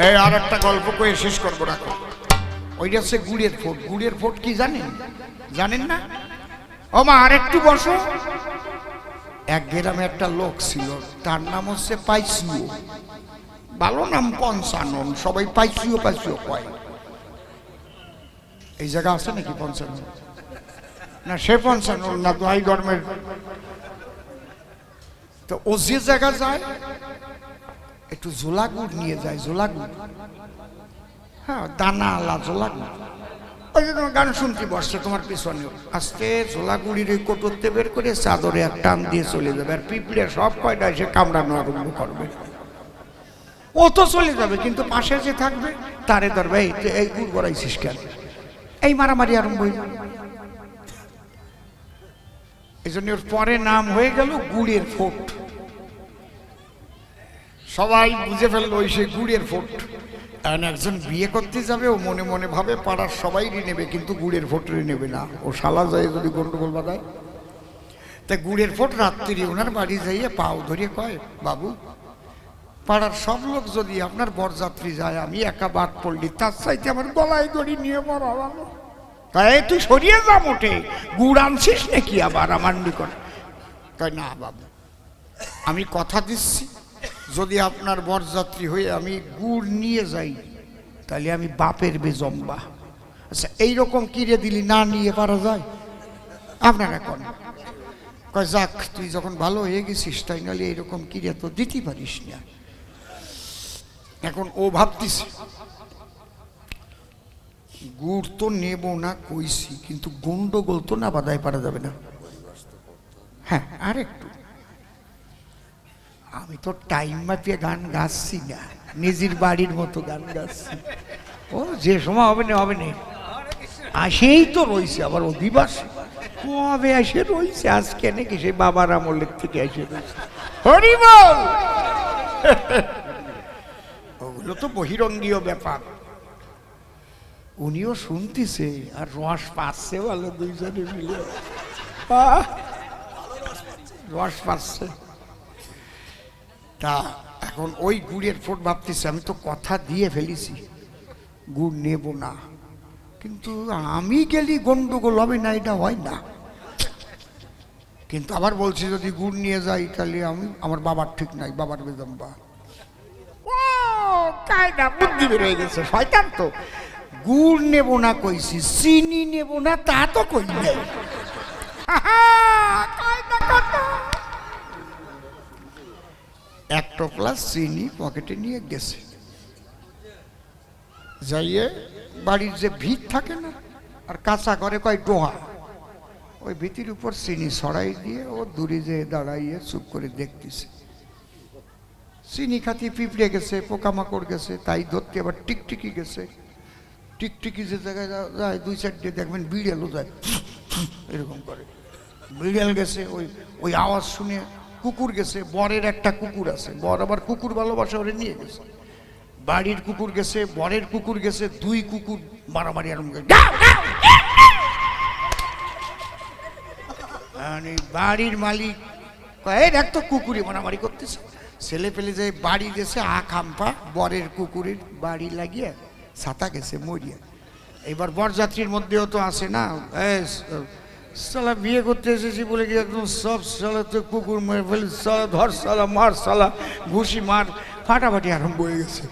এই আর একটা গল্প কয়ে শেষ করবো, রাখো। ওইটা হচ্ছে গুড়ের ফোট। গুড়ের ফোট কি জানেন? জানেন না? ও মা, আর একটু বসো। এক গ্রামে একটা লোক ছিল, তার নাম হচ্ছে পাইসিও। ভালো নাম, পঞ্চানন। সবাই পাইসিও পাইসিও কয়। এই জায়গা আছে নাকি পঞ্চানন? না, সে পঞ্চানন না, দোহাই গরমের। তো ও যে জায়গা যায় একটু জোলা গুড় নিয়ে যায়। জোলা গুড়, হ্যাঁ, দানা আলা জোলা গুড়। ওই যে তোমার গান শুনতে বসছে তোমার পিছনে, আস্তে জোলা গুড়ির ওই কোটরতে বের করে চাদরে এক টান দিয়ে চলে যাবে। আর পিঁপড়ে সব কয়টা এসে কামড়ানো আরম্ভ করবে। ও তো চলে যাবে, কিন্তু পাশে যে থাকবে তারে ধরবে, এই গুড় গড়াইছিস কেন? এই মারামারি আরম্ভ হয়ে যাবে। এই জন্য ওর পরে নাম হয়ে গেল গুড়ের ফোট। সবাই বুঝে ফেললো ওই সে গুড়ের ফোট। এখন একজন বিয়ে করতে যাবে, ও মনে মনে ভাবে পাড়ার সবাই নেবে, কিন্তু গুড়ের ফোট নেবে না। ও শালা যায় যদি গন্ডগোল বাঁধায়। তাই গুড়ের ফোট রাত্রি ওনার বাড়ি যাইয়ে পাও ধরিয়ে কয়, বাবু, পাড়ার সব লোক যদি আপনার বরযাত্রী যায়, আমি একা বাদ পড়লি, তার চাইতে আমার গলায় দড়ি নিয়ে মরা ভালো। তাই তুই সরিয়ে যা, মোটে গুড় আনছিস নাকি আবার আমার নিকট? কয়, না বাবু, আমি কথা দিচ্ছি, যদি আপনার বরযাত্রী হয়ে আমি গুড় নিয়ে যাই, তাহলে আমি বাপের বেজম্বা। আচ্ছা, এইরকম কিরে দিলি, না নিয়ে পারা যায়? আপনারা কোন? কয়, যাক, তুই যখন ভালো হয়ে গেছিস, তাই নাহলে এইরকম কিরে তো দিতে পারিস না। এখন ও ভাবতিস, গুড় তো নেব না কইছি, কিন্তু গন্ডগোল তো না বাধায় পারা যাবে না। হ্যাঁ, আর একটু, আমি তো টাইম মাপিয়ে গান গাচ্ছি না, নিজের বাড়ির মতো গান গাচ্ছি। ও যে সময় হবে না হবে না, আসেই তো রয়েছে আবার অধিবাস। কবে এসে রয়েছে? আজকে নাকি সেই বাবার আমলের থেকে এসে রয়েছে। হরি বল। ওগুলো তো বহিরঙ্গীয় ব্যাপার। উনিও শুনতেছে আর রস পাচ্ছে, ভালো দুইজনে মিলে রস পাচ্ছে। তা এখন ওই গুড়ের ফোট ভাবতেছে, আমি তো কথা দিয়ে ফেলেছি গুড় নেব না, কিন্তু আমি গেলি গন্ডগোল হবে না, এটা হয় না। কিন্তু আবার বলছি, যদি গুড় নিয়ে যাই তাহলে আমি, আমার বাবার ঠিক নাই, বাবার বেজম্বা। ও কায়দা বুদ্ধি বেরোয় গেছে শয়তান। তো গুড় নেব না কইছি, চিনি নেব না তা তো কই নাই। এক টোপলা চিনি পকেটে নিয়ে গেছে, যাইয়ে বাড়ির যে ভিত থাকে না, আর কাঁচা করে কয় ডোহা, ওই ভিতির উপর চিনি ছড়াই দিয়ে ও দূরে যেয়ে দাঁড়াইয়ে চুপ করে দেখতেছে। চিনি খাতি পিঁপড়ে গেছে, পোকামাকড় গেছে, তাই ধরতে আবার টিকটিকি গেছে। টিকটিকি যে জায়গায় যায়, দুই চারটে দেখবেন বিড়ালও যায়, এরকম করে। বিড়াল গেছে, ওই ওই আওয়াজ শুনে কুকুর গেছে। বরের একটা কুকুর আছে, বর আবার কুকুর ভালোবাসা, ওরে নিয়ে গেছে। বাড়ির কুকুর গেছে, বরের কুকুর গেছে, দুই কুকুর মারামারি আরম্ভ করে। বাড়ির মালিক দেখ তো কুকুরে মারামারি করতেছে। ছেলে পেলে যায় বাড়ি গেছে, খাম্পা বরের কুকুরের বাড়ি লাগিয়ে ছাতা গেছে মরিয়া। এবার বরযাত্রীর মধ্যেও তো আসে না, সালা বিয়ে করতে এসেছি বলে কি একদম সব সালা তো কুকুর মেরে ফেলি, সালা ধর সালা মার সালা ঘুষি মার, ফাটাফাটি আরম্ভ হয়ে গেছে।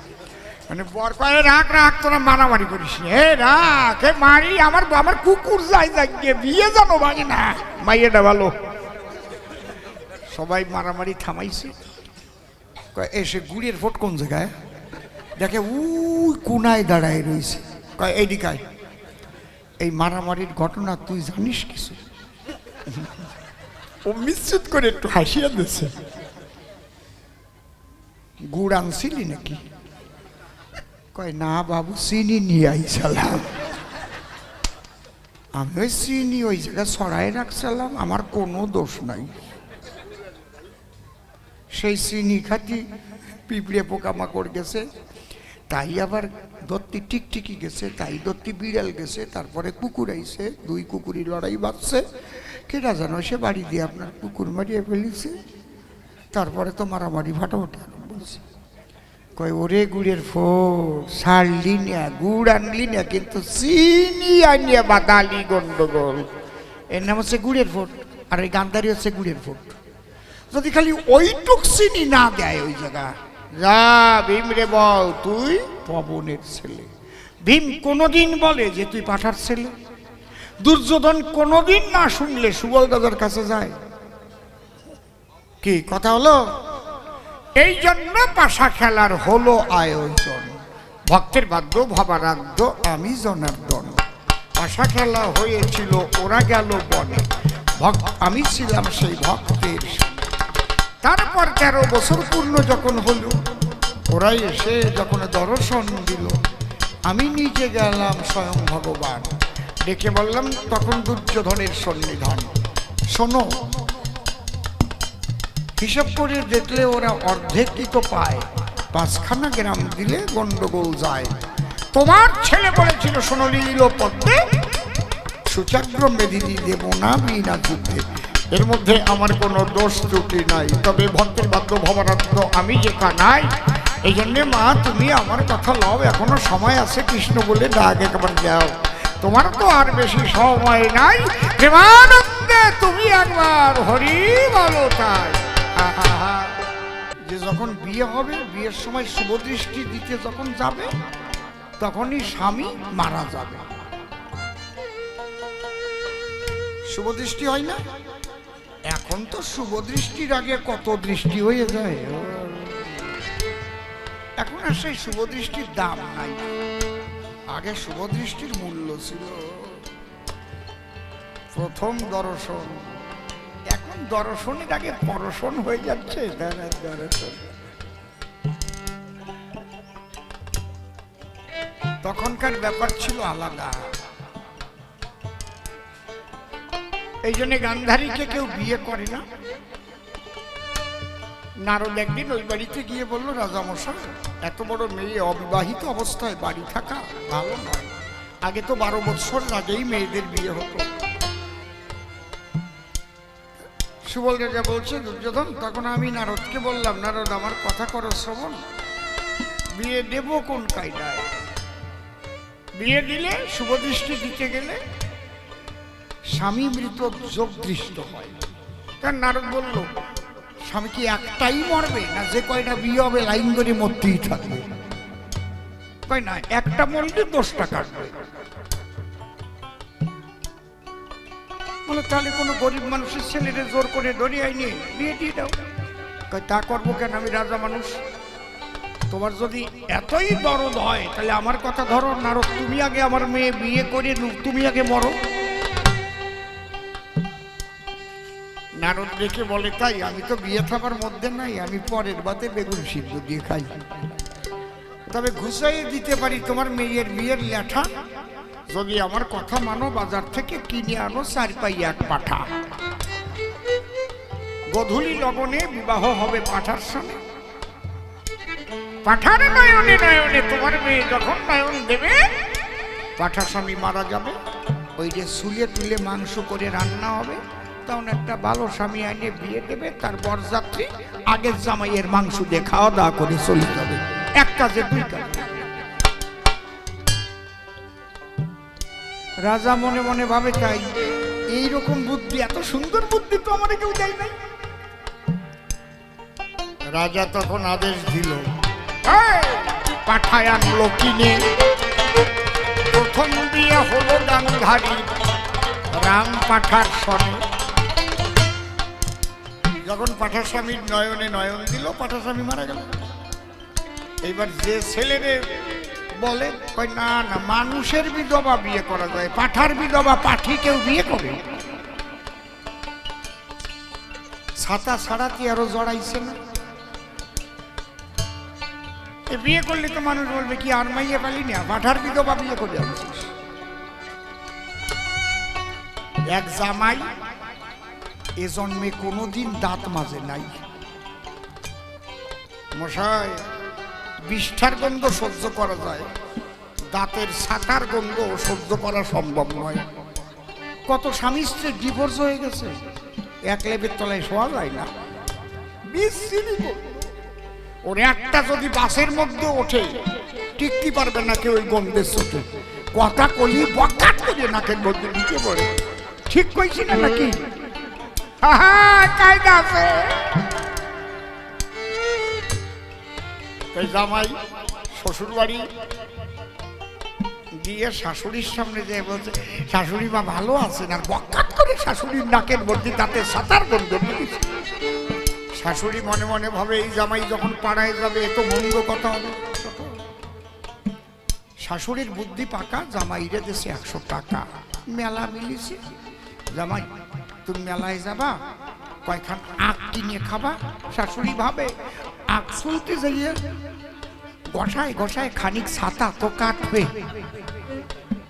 মানে বর কয়ে, রাখ রাখ, তোরা মারামারি করিস নি, হে রাখ, হে মারি, আমার আমার কুকুর যাই যাকে বিয়ে জানো ভাঙে না, মাইয়েটা ভালো। সবাই মারামারি থামাইছে। এসে গুড়ের ফোট কোন জায়গায় দেখে, উই কোনায় দাঁড়ায় রয়েছে। কয়, এইদিকায়, এই মারামারির ঘটনা তুই জানিস কিছু? ও নিশ্চিত করে একটু হাসিয়া দিচ্ছে। গুড় আনছিলি নাকি? কয়, না বাবু, চিনি নিয়ে আইসালাম। আমি ওই চিনি ওই জায়গায় ছড়াই রাখছিলাম, আমার কোনো দোষ নাই। সেই চিনি খাতি পিঁপড়ে পোকামাকড় গেছে, তাই আবার দত্তি টিকটিকি গেছে, তাই দত্তি বিড়াল গেছে, তারপরে কুকুর আইছে, দুই কুকুরই লড়াই বাঁধছে। কেটা জানো সে বাড়ি দিয়ে আপনার কুকুর মারিয়ে ফেলেছে, তারপরে তো মারামারি ফাটাফাটি আরম্ভ বলছে। কয় ওরে গুড়ের ফোট ছাড়লি না, গুড় আনলি না, কিন্তু চিনি আনিয়ে বাদালি গন্ডগোল। এর নাম হচ্ছে গুড়ের ফোট, আর ওই গান্ধারি হচ্ছে গুড়ের ফোট। যদি খালি ওইটুক চিনি না দেয় ওই জায়গা, যা ভীম রে বল তুই পবনের ছেলে। ভীম কোনোদিন বলে যে তুই পাঠার ছেলে? দুর্যোধন কোনোদিন না শুনলে সুবল দাদার কাছে যায়? কি কথা হলো? এই জন্য পাশা খেলার হলো আয়োজন। ভক্তের বাদ্য ভবারাধ্য আমি জনার্দন। পাশা খেলা হয়েছিল, ওরা গেল বনে, আমি ছিলাম সেই ভক্তের। তারপর 13 বছর পূর্ণ যখন হলো, ওরাই এসে যখন দর্শন দিল, আমি নিজে গেলাম স্বয়ং ভগবান। ডেকে বললাম তখন দুর্যোধনের সন্নিধান, শোনো, হিসাব করে দেখলে ওরা অর্ধেক কি তো পায়, 5খানা গ্রাম দিলে গন্ডগোল যায়। তোমার ছেলে বলেছিল সোনলীল পদ্মে সুচাগ্র মেদিনী দেব না বিনা যুদ্ধে। এর মধ্যে আমার কোনো দোষ ত্রুটি নাই, তবে ভক্তের বাদ্য ভবরাধ্য আমি যে কানাই। এই জন্যে মা তুমি আমার কথা লও, এখনো সময় আছে, কৃষ্ণ বলে ডাক একবার যাও। তোমার তো আর বেশি সময় নাই, প্রেমানন্দে তুমি একবার হরি বলো তাই। যে যখন বিয়ে হবে, বিয়ের সময় শুভদৃষ্টি দিতে যখন যাবে, তখনই স্বামী মারা যাবে। শুভদৃষ্টি হয় না? এখন তো শুভদৃষ্টির আগে কত দৃষ্টি হয়ে যায়, এখন আর সেই শুভদৃষ্টির দাম নাই। আগে শুভদৃষ্টির মূল্য ছিল প্রথম দর্শন, এখন দর্শনের আগে পরশন হয়ে যাচ্ছে। তখনকার ব্যাপার ছিল আলাদা। এই জন্য গান্ধারীকে কেউ বিয়ে করে না। নারদ একদিন ওই বাড়িতে গিয়ে বলল, রাজামশাই, এত বড় মেয়ে অবিবাহিত অবস্থায় বাড়ি থাকা ভালো নয়। আগে তো 12 বছর আগেই মেয়েদের বিয়ে হতো। সুবল রাজা বলছে, দুর্যোধন, তখন আমি নারদকে বললাম, নারদ আমার কথা করো শ্রবণ, বিয়ে দেব কোন কায়দায়? বিয়ে দিলে শুভদৃষ্টি দিতে গেলে স্বামী মৃত যোগ দৃষ্ট হয়। কারণ নারদ বলল, স্বামী কি একটাই মরবে, না যে কয়টা বিয়ে হবে লাইন ধরে মরতেই থাকবে? কয় না, একটা মরলে 10টা কাটবে। বলে তাহলে কোনো গরিব মানুষের ছেলেরে জোর করে দরিয়ায় নিয়ে বিয়ে দিয়ে দাও। কয় তা করবো কেন, আমি রাজা মানুষ। তোমার যদি এতই দরদ হয় তাহলে আমার কথা ধরো, নারদ তুমি আগে আমার মেয়ে বিয়ে করে তুমি আগে মরো। নারদ দেখে বলে, তাই? আমি তো বিয়ে থাকার মধ্যে নাই, আমি পরের বাতে বেগুন সিদ্ধ দিয়ে খাই। তবে ঘুষাইয়ে দিতে পারি তোমার মেয়ের বিয়ের লেঠা, যদি আমার কথা মানো বাজার থেকে কিনে আনো 4 পাই 1 পাঠা। গধূলি লগনে বিবাহ হবে পাঠার সঙ্গে। পাঠার নয়নে নয়নে তোমার মেয়ে যখন নয়ন দেবে, পাঠা স্বামী মারা যাবে। ওই যে সুলে তুলে মাংস করে রান্না হবে, তখন একটা ভালো স্বামী আইনে বিয়ে দেবে। তার বরযাত্রী আগের জামাইয়ের মাংস দিয়ে খাওয়া দাওয়া করে চলে যাবে। এক কাজে 2 কাজ। রাজা মনে মনে ভাবে, তাই এইরকম বুদ্ধি, এত সুন্দর বুদ্ধি তো আমার কেউ দেয় নাই। রাজা তখন আদেশ দিল, পাঠায় আনলো কিনে। প্রথম বিয়ে হলো গান্ধারী রাম পাঠার সনে। যখন পাঠা স্বামীর নয়নে নয়ন দিল, পাঠা স্বামী মারা গেল। এইবার যে ছেলেরে বলে, কয় না না, মানুষের বিধবা বিয়ে করা যায়, পাঠার বিধবা পাঠি কেউ বিয়ে করে? ছাতা ছাড়া কি আরো জড়াইছে না? বিয়ে করলে তো মানুষ বলবে, কি আর মাইয়ে পালি না, পাঠার বিধবা বিয়ে করে আনছিস। এক জামাই এ জন্মে কোনোদিন দাঁত মাজে নাই। মশাই, বিষ্ঠার গন্ধ সহ্য করা যায়, দাঁতের ছাতার গন্ধ সহ্য করা সম্ভব নয়। কত স্বামী স্ত্রীর ডিভোর্স হয়ে গেছে, 1 লেবের তলায় শোয়া যায় না। ওর একটা যদি বাসের মধ্যে ওঠে টিকতে পারবে না কেউ ওই গন্ধের চোখে, কথা কলি বকাট করে নাকের মধ্যে ঢুকে পড়ে। ঠিক কইছি না নাকি? কায়দা আছে। জামাই শ্বশুর বাড়ি গিয়ে শাশুড়ির সামনে যে বলছে, শাশুড়ি মা ভালো আছেন, আর বকাট করে শাশুড়ির নাকের মধ্যে তাতে সাঁতার গন্ধ ঢুকেছে। শাশুড়ি মনে মনে ভাবে এই জামাই যখন পাড়ায় যাবে এত মন্দ কথা হবে। শাশুড়ির বুদ্ধি পাকা, জামাইরে দেশে 100 টাকা মেলা মিলিছে। জামাই তুমি মেলায় যাবা, কয়খান আখ কিনে খাবা। শাশুড়ি ভাবে আখ শুনতে যাইয়ে গসায় গসায় খানিক ছাতা তো কাটবে,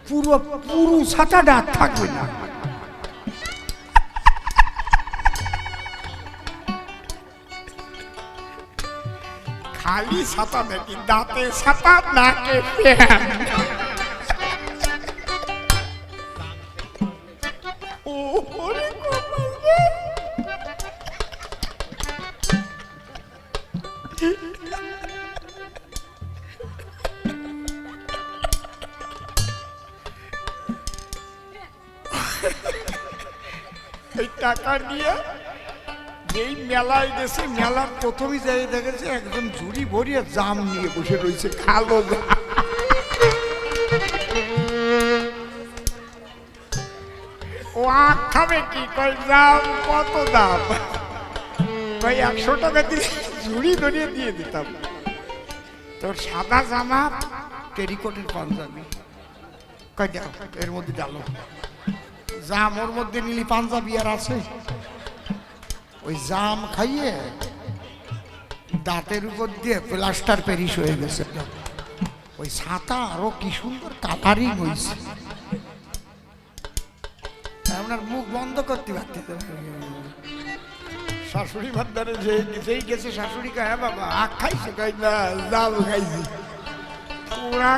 পুরো পুরো ছাতাটা থাকবে না। খালি ছাতা নাকি, দাঁতে ছাতা, নাকে ফ্যান। এই টাকা নিয়ে যেই মেলায় গেছে, মেলার প্রথমে যাই দেখেছে একজন ঝুড়ি ভরিয়ে জাম নিয়ে বসে রয়েছে, খালো জাম। ও আখ খাবে কি? কই জাম কত দাম? কই 100 টাকা দিয়ে ঝুড়ি ধরিয়ে দিয়ে দিতাম। তোর সাদা জামা, টেরিকটের পাঞ্জাবি, কই দাও এর মধ্যে ডালো। জাম ওর মধ্যে নিলি পাঞ্জাবি আর আছে? ওই জাম খাইয়ে দাঁতের উপর দিয়ে প্লাস্টার প্যারিস হয়ে গেছে। ওই ছাতা আরো কি সুন্দর কালারিং হয়েছে, আপনার মুখ বন্ধ করতে পারতেছে। শাশুড়ি ভান্ডারে যেই গেছে শাশুড়ি কা, হ্যাঁ বাবা আখ খাইছে? কই না, জাম খাইছি। পুরা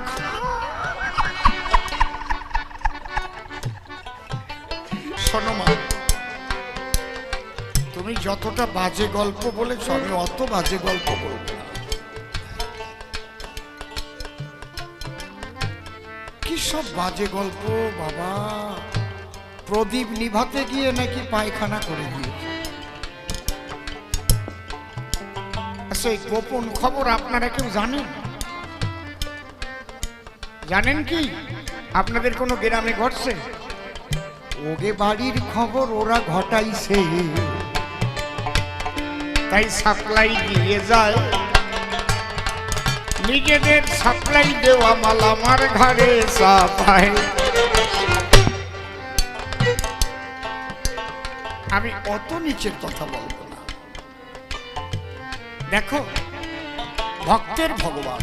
শোনো মা, তুমি যতটা বাজে গল্প বলেছ আমি অত বাজে গল্প বলব না। কি সব বাজে গল্প বাবা! প্রদীপ নিভাতে গিয়ে নাকি পায়খানা করে দিয়েছে। আচ্ছা, এই গোপন খবর আপনারা কেউ জানেন? জানেন কি আপনাদের কোনো গ্রামে ঘটছে? ওগে বাড়ির খবর ওরা ঘটাইছে, তাই সাপ্লাই দিয়ে যায়। নিজেদের সাপ্লাই দেওয়া মাল আমার ঘরে চাপায়। আমি অত নিচের কথা বলবো না। দেখো, ভক্তের ভগবান।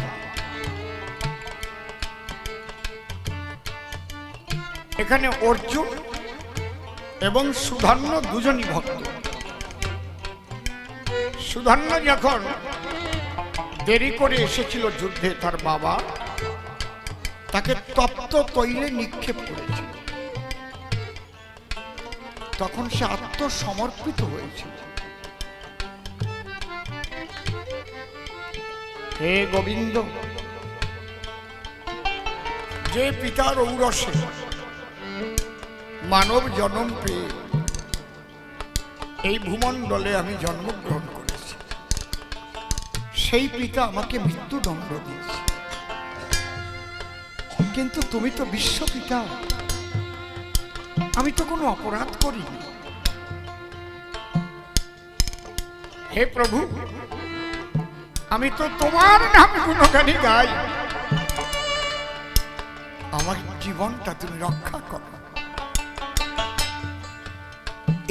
এখানে অর্জুন এবং সুধন্য দুজনই ভক্ত। সুধন্য যখন দেরি করে এসেছিল যুদ্ধে, তার বাবা তাকে তপ্ত তৈলে নিক্ষেপ করেছিল, তখন সে আত্মসমর্পিত হয়েছিল। হে গোবিন্দ, যে পিতার ঔরসে মানব জন্ম পেয়ে এই ভূমণ্ডলে আমি জন্মগ্রহণ করেছি, সেই পিতা আমাকে মৃত্যুদণ্ড দিয়েছে, কিন্তু তুমি তো বিশ্বপিতা, আমি তো কোনো অপরাধ করিনি। হে প্রভু, আমি তো তোমার নাম গুণগানি গাই, আমার জীবনটা তুমি রক্ষা করো।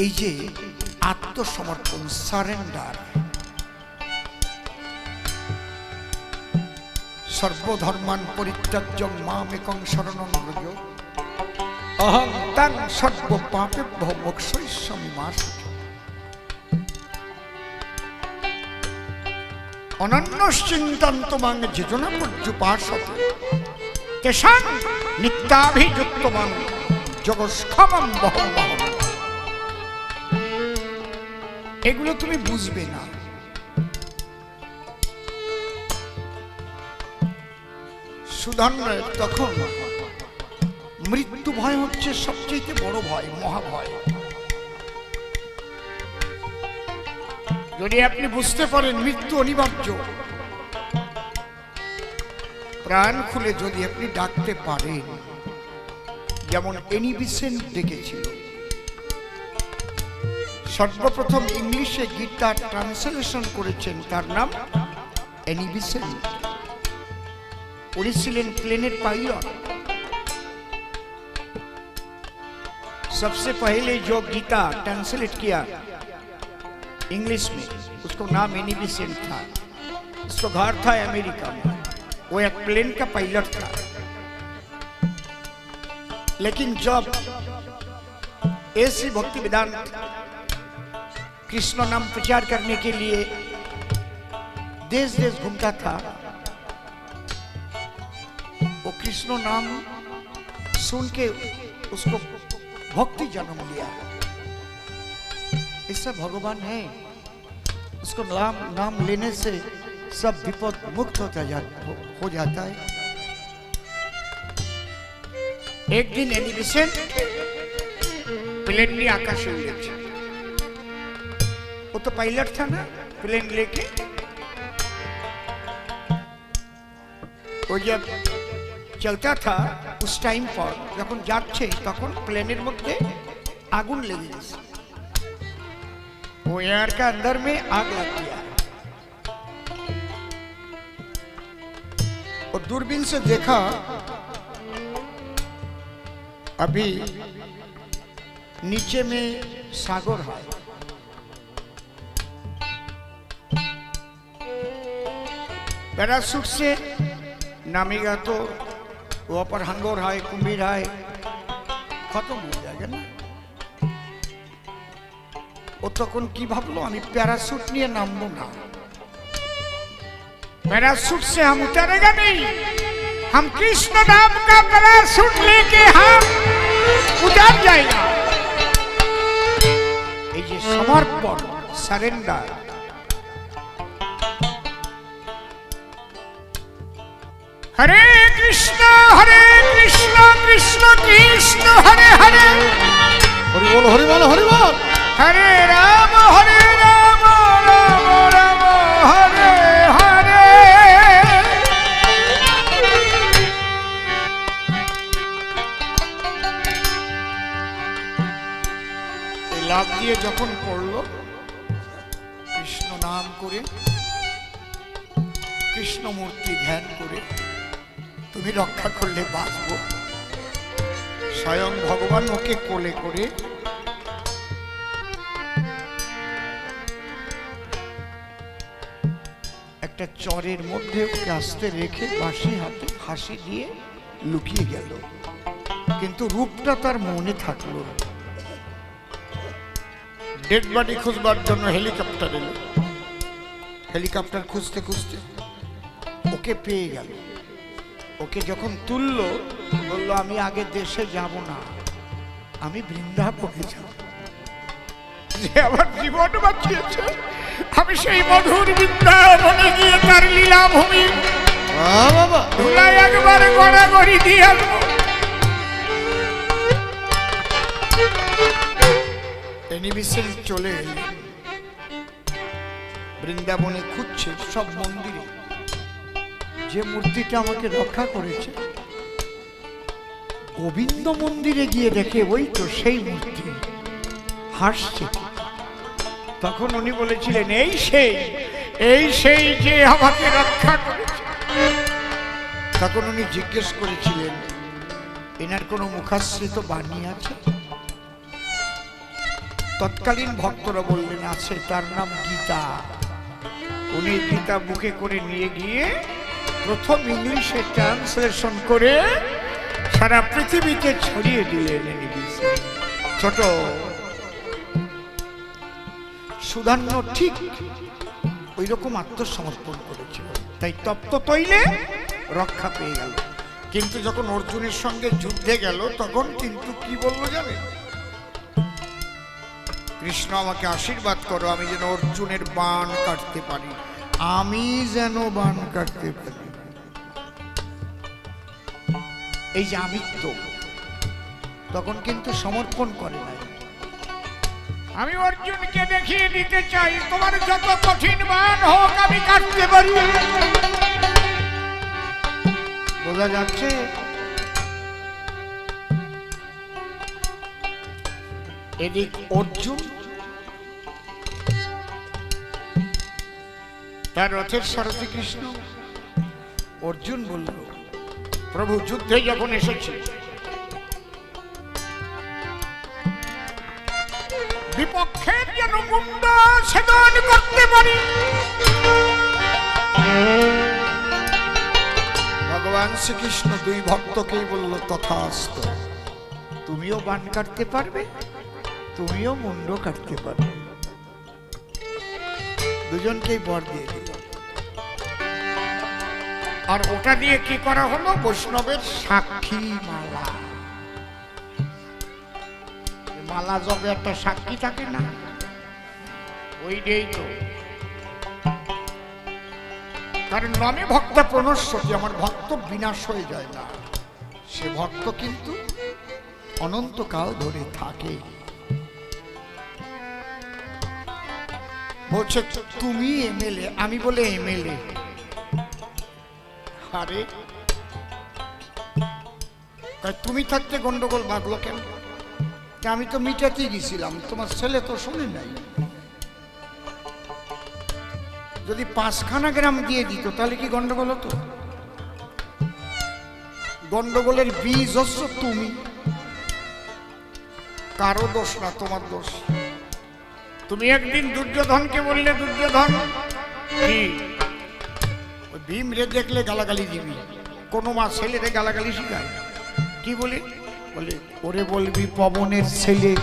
এই যে আত্মসমর্পণ, সারেন্ডার, সর্বধর্মান পরিত্যাজ্য মামেকং শরণং ব্রজ অহং তাং সর্ব পাপেভ্যো মোক্ষয়িষ্যামি মা শুচি। অনন্যশ্চিন্তন্তু মাং যোজনা পর্যুপাসতে তেষাং নিত্যাভিযুক্তমাং জগৎক্ষমং বহং বহং। এগুলো তুমি বুঝবে না, সুধন্বয়ের তখন মৃত্যু ভয় হচ্ছে সবচেয়ে বড় ভয়, মহাভয়। যদি আপনি বুঝতে পারেন মৃত্যু অনিবার্য, প্রাণ খুলে যদি আপনি ডাকতে পারেন, যেমন এনি বিসেন্ট ডেকেছিল। সর্বপ্রথম ইংলিশে গীতা ট্রান্সলেশন করেছেন, তার নাম এনি বিসেন্ট। उनी ছিলেন प्लेनेट पायलट। सबसे पहले जो गीता ट्रांसलेट किया इंग्लिश में, उसको नाम एनी बिसेंट था। उसको घर था अमेरिका में, वो एक प्लेन का पायलट था। लेकिन जब ऐसी भक्ति वेदांत कृष्ण नाम प्रचार करने के लिए देश देश घूमता था, वो कृष्ण नाम सुन के उसको भक्ति जन्म लिया। इससे भगवान है, उसको नाम लेने से सब विपद मुक्त हो जाता है। एक दिन एनी बिसेंट प्लेन ने आकाश उड़े, वो तो पायलट था ना, प्लेन लेके। वो जब चलता था उस टाइम पर যখন যাচ্ছে তখন প্লেনের মধ্যে আগুন লেগে গেছে। वो एयर का अंदर में आग लग गया। और दूरबीन से देखा अभी नीचे में सागर है। पैराशूट से नामेगा तो वो पर हंगोर है, कुंभीर है, खत्म हो जाएगा ना। वो तখন কি ভাবলো, আমি প্যারাশুট নিয়ে নামবো না। पैराशूट से हम उतरेगा नहीं, हम कृष्ण नाम का पैराशूट लेके हम उतर जाएगा। ये समर्पण, सरेंडर। हरे कृष्ण कृष्ण कृष्ण हरे हरे, हरि बोल हरि बोल हरि बोल, हरे राम राम राम हरे हरे। लाभ दिए যখন পড়লো কৃষ্ণ নাম করে, কৃষ্ণ মূর্তি ধ্যান করে, তুমি রক্ষা করলে বাঁচবো। স্বয়ং ভগবান ওকে কোলে করে একটা চরের মধ্যে ওকে আস্তে রেখে বাঁশি হাতে ফাঁসি দিয়ে লুকিয়ে গেল। কিন্তু রূপটা তার মনে থাকলো। ডেড বডি খুঁজবার জন্য হেলিকপ্টার এলো। হেলিকপ্টার খুঁজতে খুঁজতে ওকে পেয়ে গেল। ওকে যখন তুললো, বললো আমি আগে দেশে যাব না, আমি বৃন্দাবনে যাব। যে আমার জীবন বাঁচিয়েছে, আমি সেই মধুর বৃন্দাবনে গিয়ে তার লীলা ভূমি ধুলাই একবার গড়াগড়ি দিয়ে আসবো। এনি বিসেন্ট চলে এলেন বৃন্দাবনে, খুঁজছে সব মন্দিরে যে মূর্তিটা আমাকে রক্ষা করেছে। গোবিন্দ মন্দিরে গিয়ে দেখে ওই তো সেই মূর্তি হাসছে। তখন উনি বলেছিলেন এই সেই যে আমাকে রক্ষা করেছে। তখন উনি জিজ্ঞেস করেছিলেন এনার কোনো মুখাশ্রিত বাণী আছে? তৎকালীন ভক্তরা বললেন আছে, তার নাম গীতা। উনি গীতা বুকে করে নিয়ে গিয়ে প্রথম ইংলিশে ট্রান্সলেশন করে সারা পৃথিবীতে ছড়িয়ে দিলেন। ছোট সুধান্য ঠিক ওই রকম আত্মসমর্পণ করেছিল, তাই তপ্ত তৈলে রক্ষা পেয়ে গেল। কিন্তু যখন অর্জুনের সঙ্গে যুদ্ধে গেল, তখন কিন্তু কি বললো জানেন? কৃষ্ণ আমাকে আশীর্বাদ করো, আমি যেন অর্জুনের বাণ কাটতে পারি, আমি যেন বাণ কাটতে পারি। এই যে আমিত্ব, তখন কিন্তু সমর্পণ করে নাই। আমি অর্জুনকে দেখিয়ে দিতে চাই তোমার যত কঠিন বান হোক আমি কাটতে পারি। বোঝা যাচ্ছে? এদিক অর্জুন তার রথের সারথি কৃষ্ণ। অর্জুন বলল, প্রভু যুদ্ধে যখন এসেছে বিপক্ষের যেন মুন্ড ছেদন করতে পারি। ভগবান শ্রীকৃষ্ণ দুই ভক্তকেই বলল, তথাস্তু। তুমিও বান কাটতে পারবে, তুমিও মুন্ড কাটতে পারবে। দুজনকেই বর দিয়ে দিল। আর ওটা দিয়ে কি করা হলো? বৈষ্ণবের সাক্ষী মালা। মালা যবে একটা সাক্ষী থাকে না, ওই দিয়েই তো। কারণ নামে ভক্ত প্রণশ্যতি, আমার ভক্ত বিনাশ হয়ে যায় না, সে ভক্ত কিন্তু অনন্তকাল ধরে থাকে। বলছে তুমি এমএলএ, আমি বলে এমএলএ। আরে তুমি থাকতে গন্ডগোল বাঁধলো কেন? আমি তো মিটাতেই গেছিলাম, তোমার ছেলে তো শুনে নাই। যদি 5খানা গ্রাম দিয়ে দিত তাহলে কি গন্ডগোল হতো? গন্ডগোলের বীজ হচ্ছে তুমি, কারো দোষ না, তোমার দোষ। তুমি একদিন দুর্যোধনকে বললে, দুর্যোধন কি ভীম রে দেখলে গালাগালি দিবি। কোনো মা ছেলেরে গালাগালি শিখায়? কি বলি? বলে ওরে বলবি পবনের ছেলে,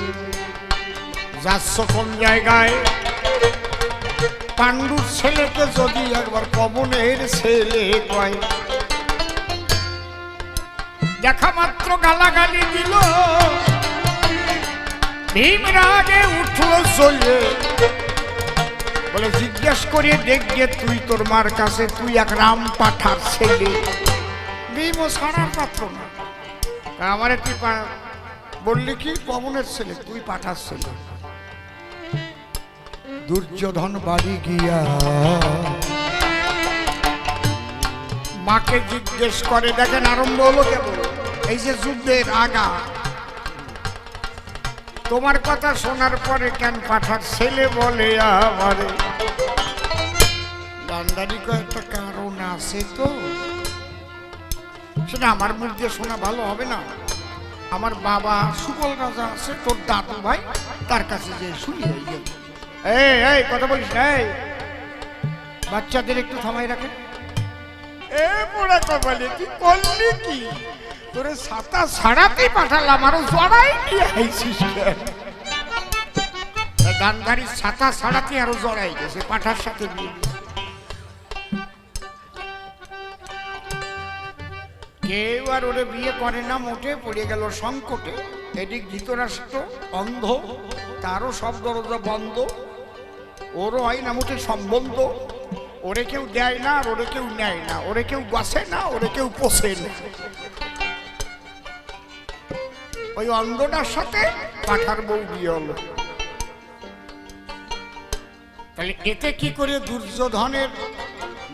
যাচ্ছ কোন জায়গায়? পাণ্ডুর ছেলেকে যদি একবার পবনের ছেলে কয়, দেখা মাত্র গালাগালি দিল। ভীম রাগে উঠলো চলে, বলে জিজ্ঞেস করে দেখবে তুই তোর মার কাছে, তুই এক রাম পাঠার ছেলে। ভীম ও ছাড়ার পাত্র না। আমারে তুই বললি কি পবনের ছেলে, তুই পাঠার ছেলে। দুর্যোধন বাড়ি গিয়া মাকে জিজ্ঞেস করে, দেখেন আরম্ভ হলো কেবল, এই যে যুদ্ধের আগা, তোমার কথা শোনার পরে কেন পাঠার ছেলে বলে আমারে? গান্ধারী কয়েকটা কারণ আছে তো, সেটা আমার মুখ দিয়ে শোনা ভালো হবে না। আমার বাবা সুবল রাজা আছে, তোর দাদু ভাই, তার কাছে যে শুনি হয়ে গেল। এই কথা বলিস না, বাচ্চাদের একটু থামাই রাখে। এ পোড়া কপালে তুই করলি কি? তোরে ছাতা ছাড়াতেই পাঠালাম, আরো জড়াই নিয়ে আইছিস। গান্ধারীর ছাতা ছাড়াতে আরো জড়াই গেছে, পাঠার সাথে বিয়ে। কেউ আর ওরে বিয়ে করে না মোটে, পড়ে গেল সংকটে। এদিক ধৃতরাষ্ট্র অন্ধ, তারও সব দরজা বন্ধ, ওরও হয় না মোটে সম্বন্ধ। ওরে কেউ দেয় না, আর ওরে কেউ নেয় না, ওরে কেউ বাসে না, ওরে কেউ পোষে না। ওই অন্ধটার সাথে পাঠার বউ বিয়ে হলো। তাহলে এতে কি করে দুর্যোধনের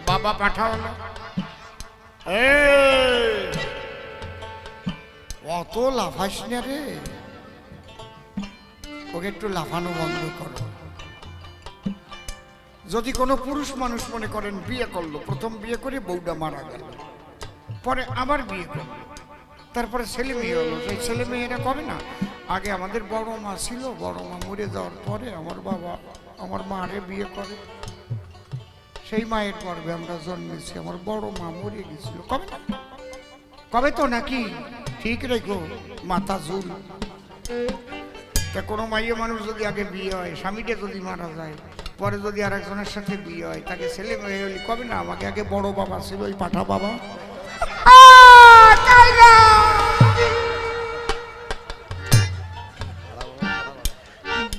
বাবা পাঠা হলো? অত লাফাস না রে, ওকে একটু লাফানো বন্ধ করো। যদি কোনো পুরুষ মানুষ মনে করেন বিয়ে করলো, প্রথম বিয়ে করে বউটা মারা গেল, পরে আবার বিয়ে করলো, তারপরে ছেলে মেয়ে হলো, সেই ছেলে মেয়েরা কবে না? আগে আমাদের বড় মা ছিল, বড় মা মরে যাওয়ার পরে আমার বাবা আমার মারে বিয়ে করে। সেই মায়ের গর্ভে আমরা জন্মেছি, আমার বড় মা মরে গেছিল। কবে না? কবে তো নাকি? ঠিক রেখো মাথা ঝুল। তা কোনো মাইয়ে মানুষ যদি আগে বিয়ে হয়, স্বামীটা যদি মারা যায়, পরে যদি আর একজনের সাথে বিয়ে হয়, তাকে ছেলে মেয়ে হলে কবে না আমাকে আগে বড় বাবা ছিল, ওই পাঠা বাবা।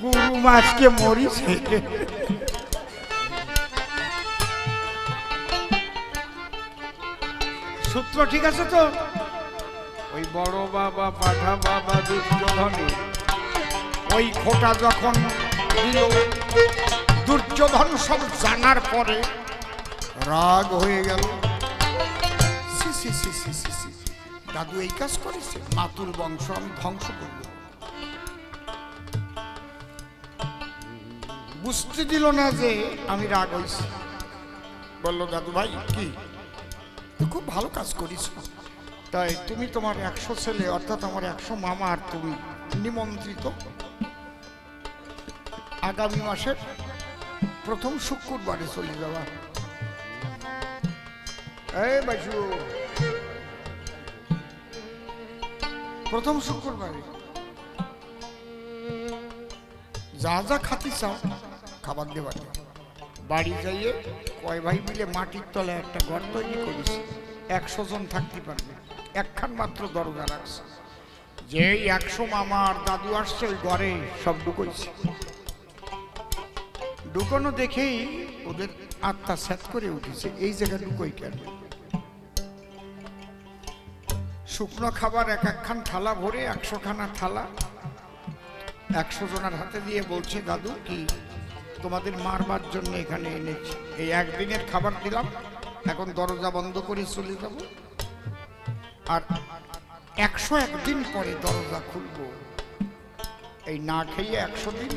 গুরু মাছকে মরিছে। সূত্র ঠিক আছে তো? ওই বড় বাবা পাঠা বাবা দুর্যোধনে ওই খোটা যখন দিল, দুর্যোধন সব জানার পরে রাগ হয়ে গেল। সি সি সি সি সি সি, দাদু এই কাজ করেছে, মাতুল বংশ আমি ধ্বংস করব। বুঝতে দিল না যে আমি রাগ হয়েছি। বললো দাদু ভাই কি, তুই খুব ভালো কাজ করিস, তাই তুমি তোমার 100 ছেলে অর্থাৎ আমার 100 মামা আর তুমি নিমন্ত্রিত আগামী মাসের প্রথম শুক্রবারে চলে যাওয়া। এই বাসু, প্রথম শুক্রবারে যা যা খাতি চাও খাবার দেবার। বাড়ি যাইয়ে কয় ভাই মিলে মাটির তলায় একটা ঘর তৈরি করেছি, 100 জন থাকতে পারবে, একখান মাত্র দরজা রাখছে। যেই 100 মামা আর দাদু আসছে ওই ঘরে সব ঢুকইছে। ঢুকানো দেখেই ওদের আত্মা স্যাত করে উঠেছে, এই জায়গায় ঢুকোই কেন? শুকনো খাবার এক একখান থালা ভরে, 100 খানা থালা 100 জনের হাতে দিয়ে বলছে দাদু কি তোমাদের মারবার জন্য এখানে এনেছি, এই একদিনের খাবার দিলাম, এখন দরজা বন্ধ করে চলে যাব, আর 101 দিন পরে দরজা খুলবো। এই না খেয়ে 100 দিন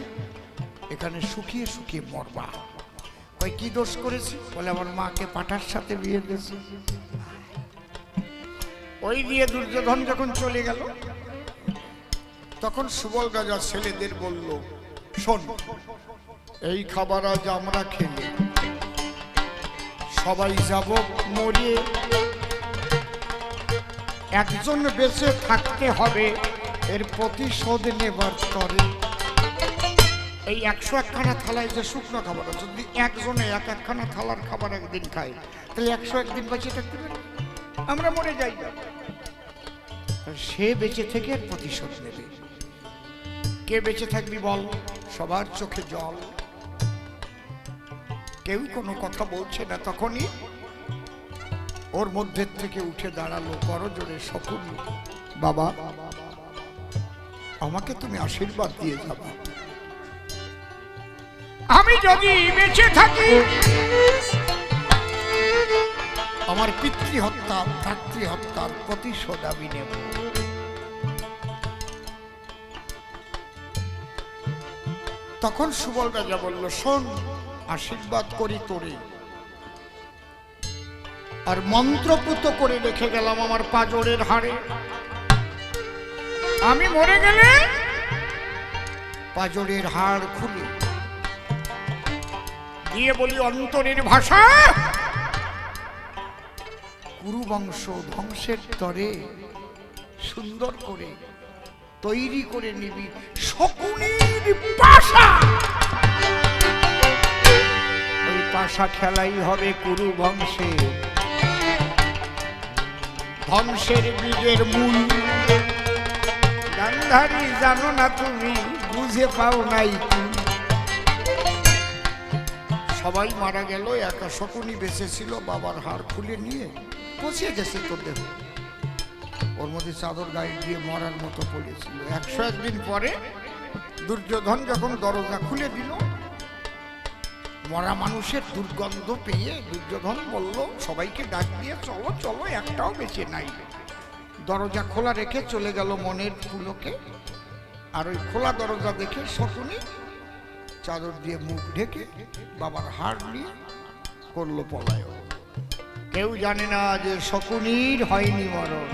এখানে শুকিয়ে শুকিয়ে মরবা। কই কি দোষ করেছি? বলে আমার মাকে পাঠার সাথে বিয়ে দিয়েছি। ওই দিয়ে দুর্যোধন যখন চলে গেল তখন সুবল রাজা ছেলেদের বলল, শোন, এই খাবার আজ আমরা খেলে সবাই যাব মরিয়ে, একজন বেঁচে থাকতে হবে, এর প্রতিশোধ নেবার তরে। এই 101 খানা থালায় যে শুকনো খাবার আছে, যদি একজনে এক একখানা থালার খাবার একদিন খায় তাহলে 101 দিন বেঁচে থাকতে পারে, আমরা মরে যাই। সে বেঁচে থেকে এর প্রতিশোধ নেবে। কে বেঁচে থাকবি বল? সবার চোখে জল, কেউ কোনো কথা বলছে না। তখনই ওর মধ্যে থেকে উঠে দাঁড়ালো করজোড়ে শকুনি, বাবা আমাকে তুমি আশীর্বাদ দিয়ে যাবা, আমি যদি বেঁচে থাকি আমার পিতৃহত্যা ভ্রাতৃহত্যার প্রতিশোধ আমি নেব। তখন সুবল রাজা বলল, শোন, আশীর্বাদ করি তোরে, আর মন্ত্রপুত করে রেখে গেলাম আমার পাঁজরের হাড়ে, আমি মরে গেলে পাঁজরের হাড় খুলে দিয়ে বলি অন্তরের ভাষা, কুরু বংশ ধ্বংসের তরে সুন্দর করে তৈরি করে নিবি শকুনির পাশা। ওই পাশা খেলাই হবে কুরু বংশে ধ্বংসের বীজের মূল। গান্ধারী জানো না তুমি, বুঝে পাও নাই তুমি। সবাই মারা গেল, একা শকুনি বেঁচে ছিল, বাবার হাড় খুলে নিয়ে পচিয়ে গেছে তোর দেহ, ওর মধ্যে চাদর গায়ে দিয়ে মরার মতো পড়েছিল। 101 দিন পরে দুর্যোধন যখন দরজা খুলে দিল, মরা মানুষের দুর্গন্ধ পেয়ে দুর্যোধন বলল সবাইকে ডাক দিয়ে, চলো চলো, একটাও বেঁচে নাই। দরজা খোলা রেখে চলে গেল মনের পুলকে, আর ওই খোলা দরজা দেখে শকুনি চাদর দিয়ে মুখ ঢেকে বাবার হাড় নিয়ে করলো পলায়ন। কেউ জানে না যে শকুনির হয়নি মরণ,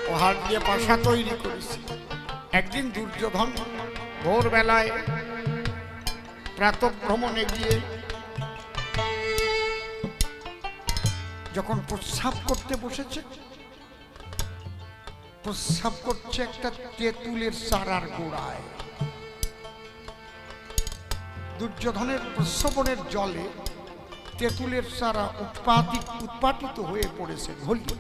ও হাড় দিয়ে পাশা তৈরি করেছে। একদিন দুর্যোধন ভোরবেলায় প্রাতঃভ্রমণে গিয়ে যখন প্রস্রাব করতে বসেছে, প্রস্রাব করছে একটা তেঁতুলের চারার গোড়ায়। দুর্যোধনের প্রস্রবণের জলে তেঁতুলের চারা উৎপাটিত হয়ে পড়েছে ঘলি।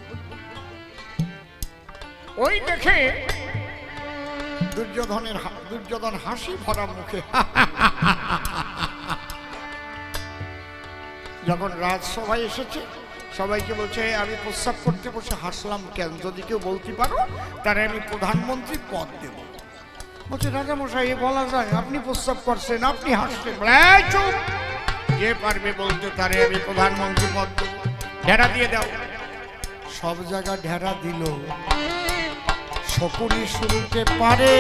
ওই দেখে দুর্যোধন হাসি ভরা মুখে যখন রাজসভায় এসেছে সবাইকে বলছে আমি প্রস্তাব করতে বসে হাসলাম কেন, যদি কেউ বলতে পারো তারে আমি প্রধানমন্ত্রী পদ দেব। বলছে রাজামশাই এ বলা যায়, আপনি প্রস্তাব করছেন আপনি হাসছেন। এই চুপ, যে পারবে বলতে তারে আমি প্রধানমন্ত্রী পদ দেব, ঢেরা দিয়ে দাও। সব জায়গা ঢেরা দিল, শকুনি শুরুতে পারে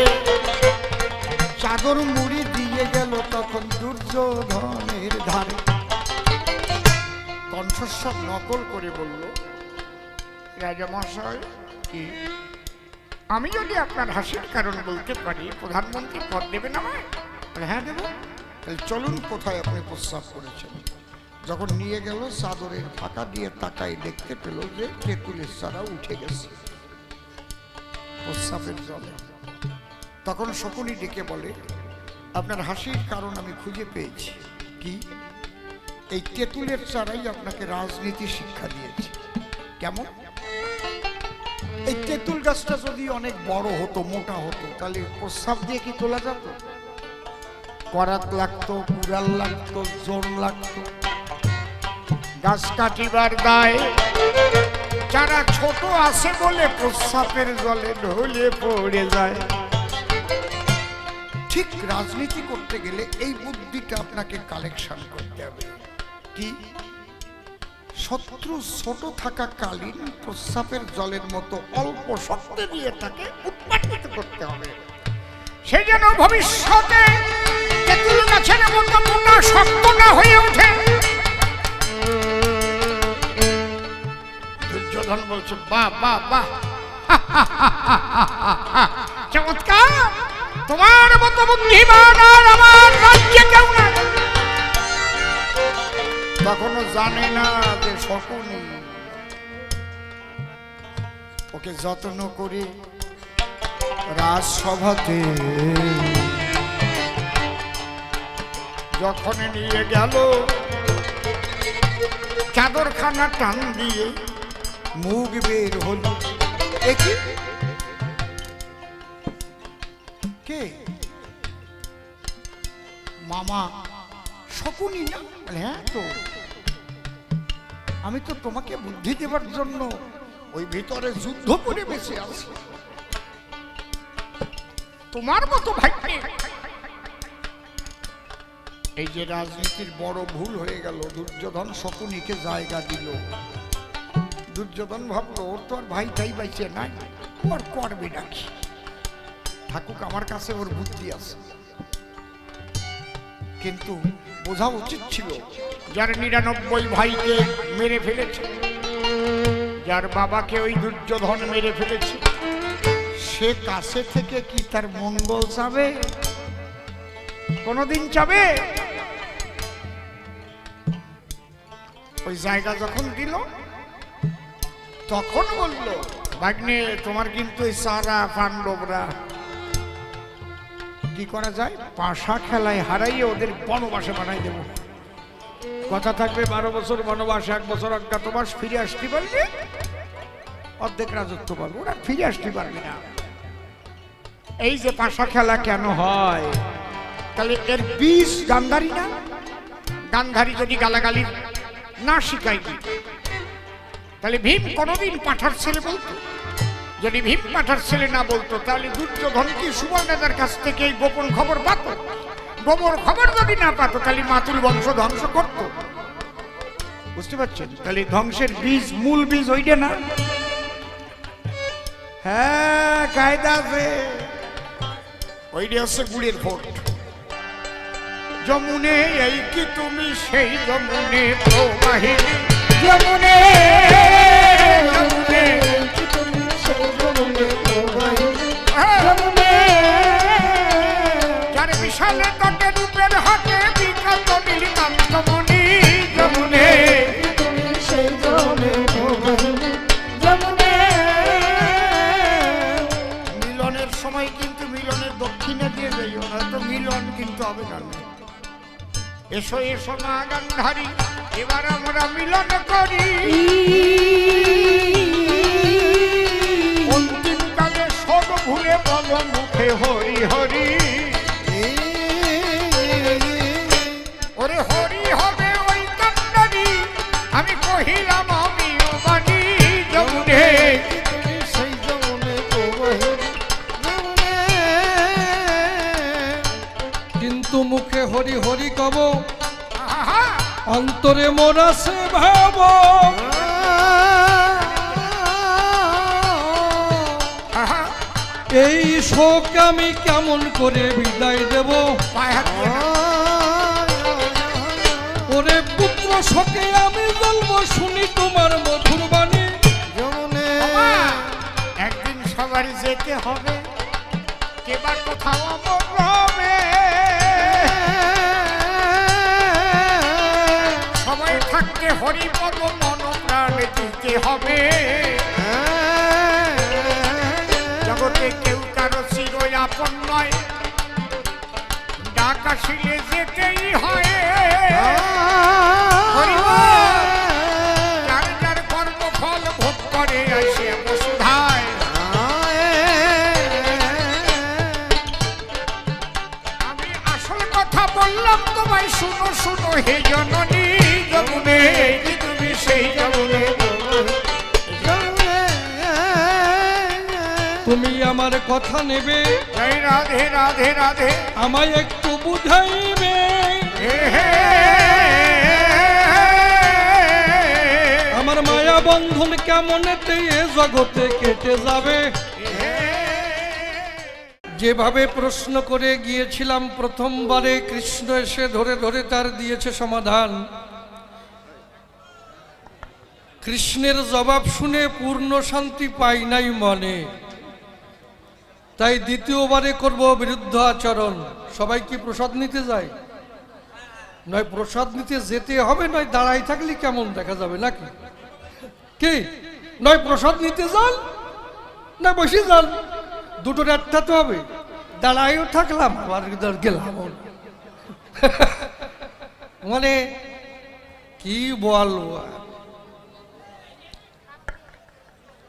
চাদর মুড়ি দিয়ে গেল তখন দুর্যোধনের ধারে। কণ্ঠস্বর নকল করে বলল, রাজামশাই কি আমি যদি আপনার হাসির কারণ বলতে পারি প্রধানমন্ত্রী পদ দেবেন আমায়? হ্যাঁ দেব। তাহলে চলুন কোথায় আপনি প্রস্তাব করেছেন। যখন নিয়ে গেল চাদরের ফাঁকা দিয়ে তাকাই দেখতে পেল যে তেঁতুলের চারা উঠে গেছে প্রস্তাবের জলে। তখন শকুনি ডেকে বলে, আপনার হাসির কারণ আমি খুঁজে পেয়েছি। কি? এই তেঁতুলের চারাই আপনাকে রাজনীতি শিক্ষা দিয়েছে। কেমন? এই তেঁতুল গাছটা যদি অনেক বড় হতো, মোটা হতো, তাহলে প্রস্তাব দিয়ে কি তোলা যেত? করাত লাগতো, কুড়াল লাগতো, জোর লাগতো। গাছ কাটিবার দায় যারা ছোট আছে বলে প্রস্তাবের জলে ঢলে পড়ে যায়। ঠিক রাজনীতি করতে গেলে এই বুদ্ধিটা আপনাকে কালেকশন করতে হবে। কি? শত্রু ছোট থাকা কালীন প্রস্তাবের জলের মতো অল্প শক্তি দিয়ে তাকে উৎপাদিত করতে হবে, সে যেন ভবিষ্যতে তেঁতুল গাছের মতো মোটা শক্ত না হয়ে ওঠে। দুর্যোধন বলছে, বাহ বাহ বাহ, চমৎকার, তোমার মতো বুদ্ধিমান আর আমার রাজ্যে কেউ না। তখনও জানে না যে শকুনি ওকে যত্ন করে রাজসভাতে যখন নিয়ে গেল চাদরখানা টান দিয়ে মুখ বের হল। একই কে? মামা শকুনি না? হ্যাঁ তো, আমি তো তোমাকে বুদ্ধি দেবার জন্য ওই ভিতরে যুদ্ধ করে বেঁচে আছি। তোমার মতো ভাগ্যে এই যে রাজনীতির বড় ভুল হয়ে গেল। দুর্যোধন শকুনিকে জায়গা দিল। দুর্যোধন ভাবলো ওর তো আর ভাই তাই বাইছে নাই, ওর করবে নাকি, থাকুক আমার কাছে, ওর বুদ্ধি আছে। কিন্তু বোঝা উচিত ছিল যার 99 ভাইকে মেরে ফেলেছে, যার বাবাকে ওই দুর্যোধন মেরে ফেলেছে, সে কাছে থেকে কি তার মঙ্গল চাবে? কোনদিন চাবে? ওই জায়গা যখন দিল তখন বলল, ভাগ্নে তোমার কিন্তু এই সারা পাণ্ডবরা কি করা যায়, পাশা খেলায় হারাইয়ে ওদের বনবাসে বানাই দেব। কথা থাকবে 12 বছর বনবাস, 1 বছর অজ্ঞাতবাস, ফিরে আসতে পারবে, অর্ধেক রাজত্ব পারবে, ওরা ফিরে আসতে পারবে না। এই যে পাশা খেলা কেন হয়, তাহলে এর বীজ গান্ধারী না? গান্ধারী যদি গালাগালি না শিখাই দিত তাহলে ভীম কোনদিন পাঠার ছেলে বলতো? যদি ভীম পাঠার ছেলে না বলতো তাহলে দুর্যোধন কি সুবর্ণাদার কাছ থেকে এই গোপন খবর পাত? গোপন খবর যদি না পাতো তাহলে মাতুল বংশ ধ্বংস করত। বুঝতে পারছেন? তাহলে ধ্বংসের বীজ, মূল বীজ ওইটা না? হ্যাঁ, কায়দা আছে, ওইটা হচ্ছে গুড়ের ফোট। যমুনে এই কি তুমি সেই যমুনে প্রবাহিনী, যমুনে যমুনে যার বিশালে তটে রূপের হাতে বিখ্যাত নীলকান্তমণি, যমুনে মিলনের সময় কিন্তু মিলনের দক্ষিণে দিয়ে যাইও না, তো মিলন কিন্তু হবে না। এসো এসো না গান্ধারী, এবার আমরা মিলন করি। অন্তিমকালে সব ভুলে বল মুখে হরি হরি। ওরে হরি হবে ওই কান্দারি, আমি কহিলাম আমি অন্তরে মোর আছে ভাব, এই শোক আমি কেমন করে বিদায় দেব। ওরে পুত্র শোকে আমি জ্বলবো, শুনি তোমার মধুর বাণী। একদিন সবারই যেতে হবে, কেবার কোথাও হবে, সবাই থাকতে হরিপদ মন প্রাণ দিতে হবে। জগতে কেউ কারো চির আপন নয়, ডাক আসিলে যেতেই হয়। যার যার কর্মফল ভোগ করে আসে বসুধায়। আমি আসল কথা বললাম তোমায়, শুনো শুনো হে জননী যমুনে, তুমি সেই যমুনে। তুমি আমার কথা নেবে, জয় রাধে রাধে রাধে, আমায় একটু বুঝাইবে। আমার মায়া বন্ধন কেমনেতে এ জগতে কেটে যাবে। যেভাবে প্রশ্ন করে গিয়েছিলাম প্রথমবারে, কৃষ্ণ এসে ধরে ধরে তার দিয়েছে সমাধান। কৃষ্ণের জবাব শুনে পূর্ণ শান্তি পাই নাই মনে, তাই দ্বিতীয়বারে করব বিরুদ্ধ আচরণ। সবাই কি প্রসাদ নিতে যায়? নয় প্রসাদ নিতে যেতে হবে, নয় দাঁড়াই থাকলে কেমন দেখা যাবে নাকি? কি নয় প্রসাদ নিতে যান, না বসে যান, দুটোর একটা তো হবে। দাঁড়াইও থাকলাম আবার গেলাম, মানে কি বলবো।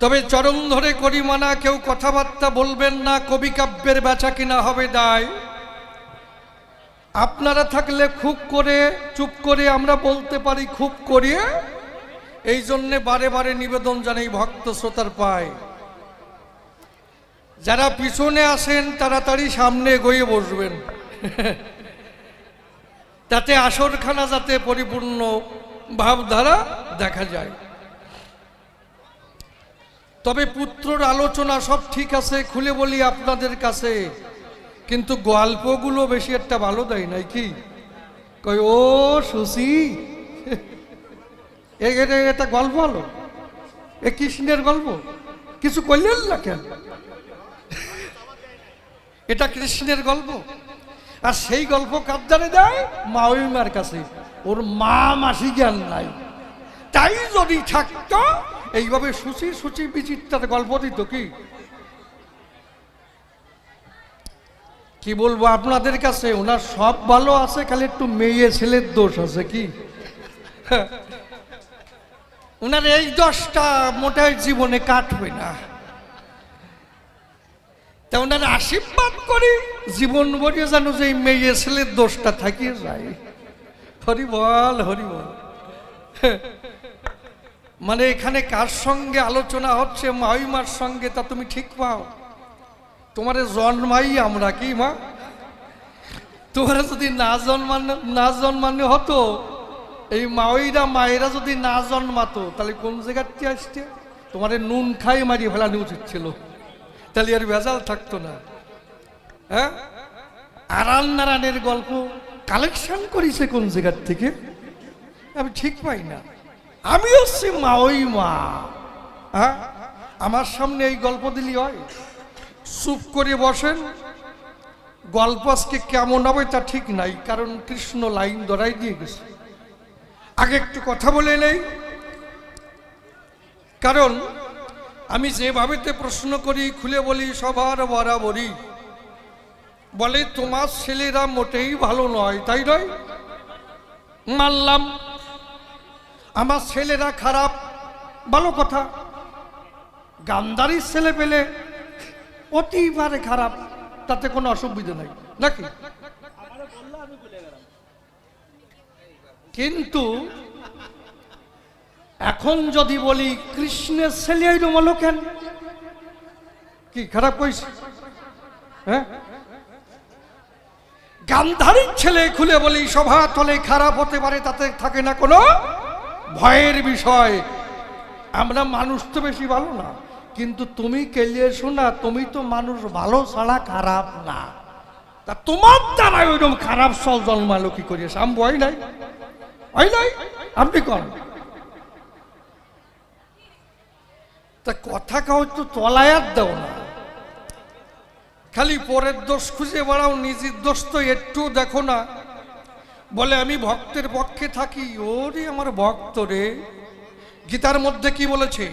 তবে চরম ধরে করি মানা, কেউ কথাবার্তা বলবেন না, কবি কাব্যের বেচা কিনা হবে দায়। আপনারা থাকলে খুব করে চুপ করে আমরা বলতে পারি খুব করিয়ে, এই জন্যে বারে বারে নিবেদন জানাই ভক্ত শ্রোতার পায়। যারা পিছনে আসেন তাড়াতাড়ি সামনে গিয়ে বসবেন, তাতে আসরখানা যাতে পরিপূর্ণ ভাবধারা দেখা যায়। তবে পুত্রর আলোচনা সব ঠিক আছে, খুলে বলি আপনাদের কাছে, কিন্তু গল্পগুলো বেশি একটা ভালো দেয় নাই কি? কই ও সুসি, এটা গল্প হলো, এ কৃষ্ণের গল্প, কিছু করলেন না কেন? এটা কৃষ্ণের গল্প। আর সেই গল্প কার দ্বারে দেয়? মাউইমার কাছে। ওর মা মাসি জ্ঞান নাই, তাই যদি থাকতো এইভাবে সুচি সুচি বিচিত্রার গল্প দিত। কি বলবো আপনাদের কাছে, ওনার সব ভালো আছে, খালি একটু মেয়ে ছেলের দোষ আছে। কি ওনার এই দোষটা মোটাই জীবনে কাটবে না। তা ওনার আশীর্বাদ করি জীবন ভরিয়ে যেন যে মেয়ে ছেলের দোষটা থাকিয়ে যায়। হরি বল হরি বল। মানে এখানে কার সঙ্গে আলোচনা হচ্ছে? মাইমার সঙ্গে। তা তুমি ঠিক পাও? তোমারে জন্মাই আমরা, কি মা, তোমার যদি না জন্মানো হতো, এই মায়েরা যদি না জন্মাতো, তাহলে কোন জায়গাতে আসতে? তোমারে নুন খাই মারিয়ে ফেলানো উচিত ছিল, তাহলে আর ভেজাল থাকতো না। হ্যাঁ, আরান নারায়ণের গল্প কালেকশন করেছে কোন জায়গার থেকে আমি ঠিক পাই না। আমি হচ্ছি মা, হ্যাঁ, আমার সামনে এই গল্প দিলি হয়? চুপ করে বসেন, গল্প আজকে কেমন হবে তা ঠিক নাই, কারণ কৃষ্ণ লাইন ধরাই দিয়ে গেছে। আগে একটু কথা বলে নেই, কারণ আমি যেভাবেতে প্রশ্ন করি, খুলে বলি সবার বরাবরই, বলে তোমার ছেলেরা মোটেই ভালো নয়, তাই নয়? মানলাম আমার ছেলেরা খারাপ, ভালো কথা। গান্ধারীর ছেলে পেলে অতিবারে খারাপ, তাতে কোনো অসুবিধা নাই নাকি? কিন্তু এখন যদি বলি কৃষ্ণের ছেলে এইরকম হলো কেন, কি খারাপ কইছে? হ্যাঁ, গান্ধারীর ছেলে খুলে বলি সভা তলে খারাপ হতে পারে, তাতে থাকে না কোনো ভয়ের বিষয়। আমরা মানুষ তো বেশি ভালো না, কিন্তু তুমি কেলিয়ে শোনা, তুমি তো মানুষ ভালো ছাড়া খারাপ না। তা তোমার দ্বারা ওইরকম খারাপ সল জন্মালো কি করিস? আম ভয় নাই, হয় নাই, আপনি কন। তা কথা কাউ তো তলায়াত দাও না, খালি পরের দোষ খুঁজে বেড়াও, নিজের দোষ তো একটু দেখো না। বলে আমি ভক্তের পক্ষে থাকি। ওরে আমার ভক্ত রে, গীতার মধ্যে কি বলেছে?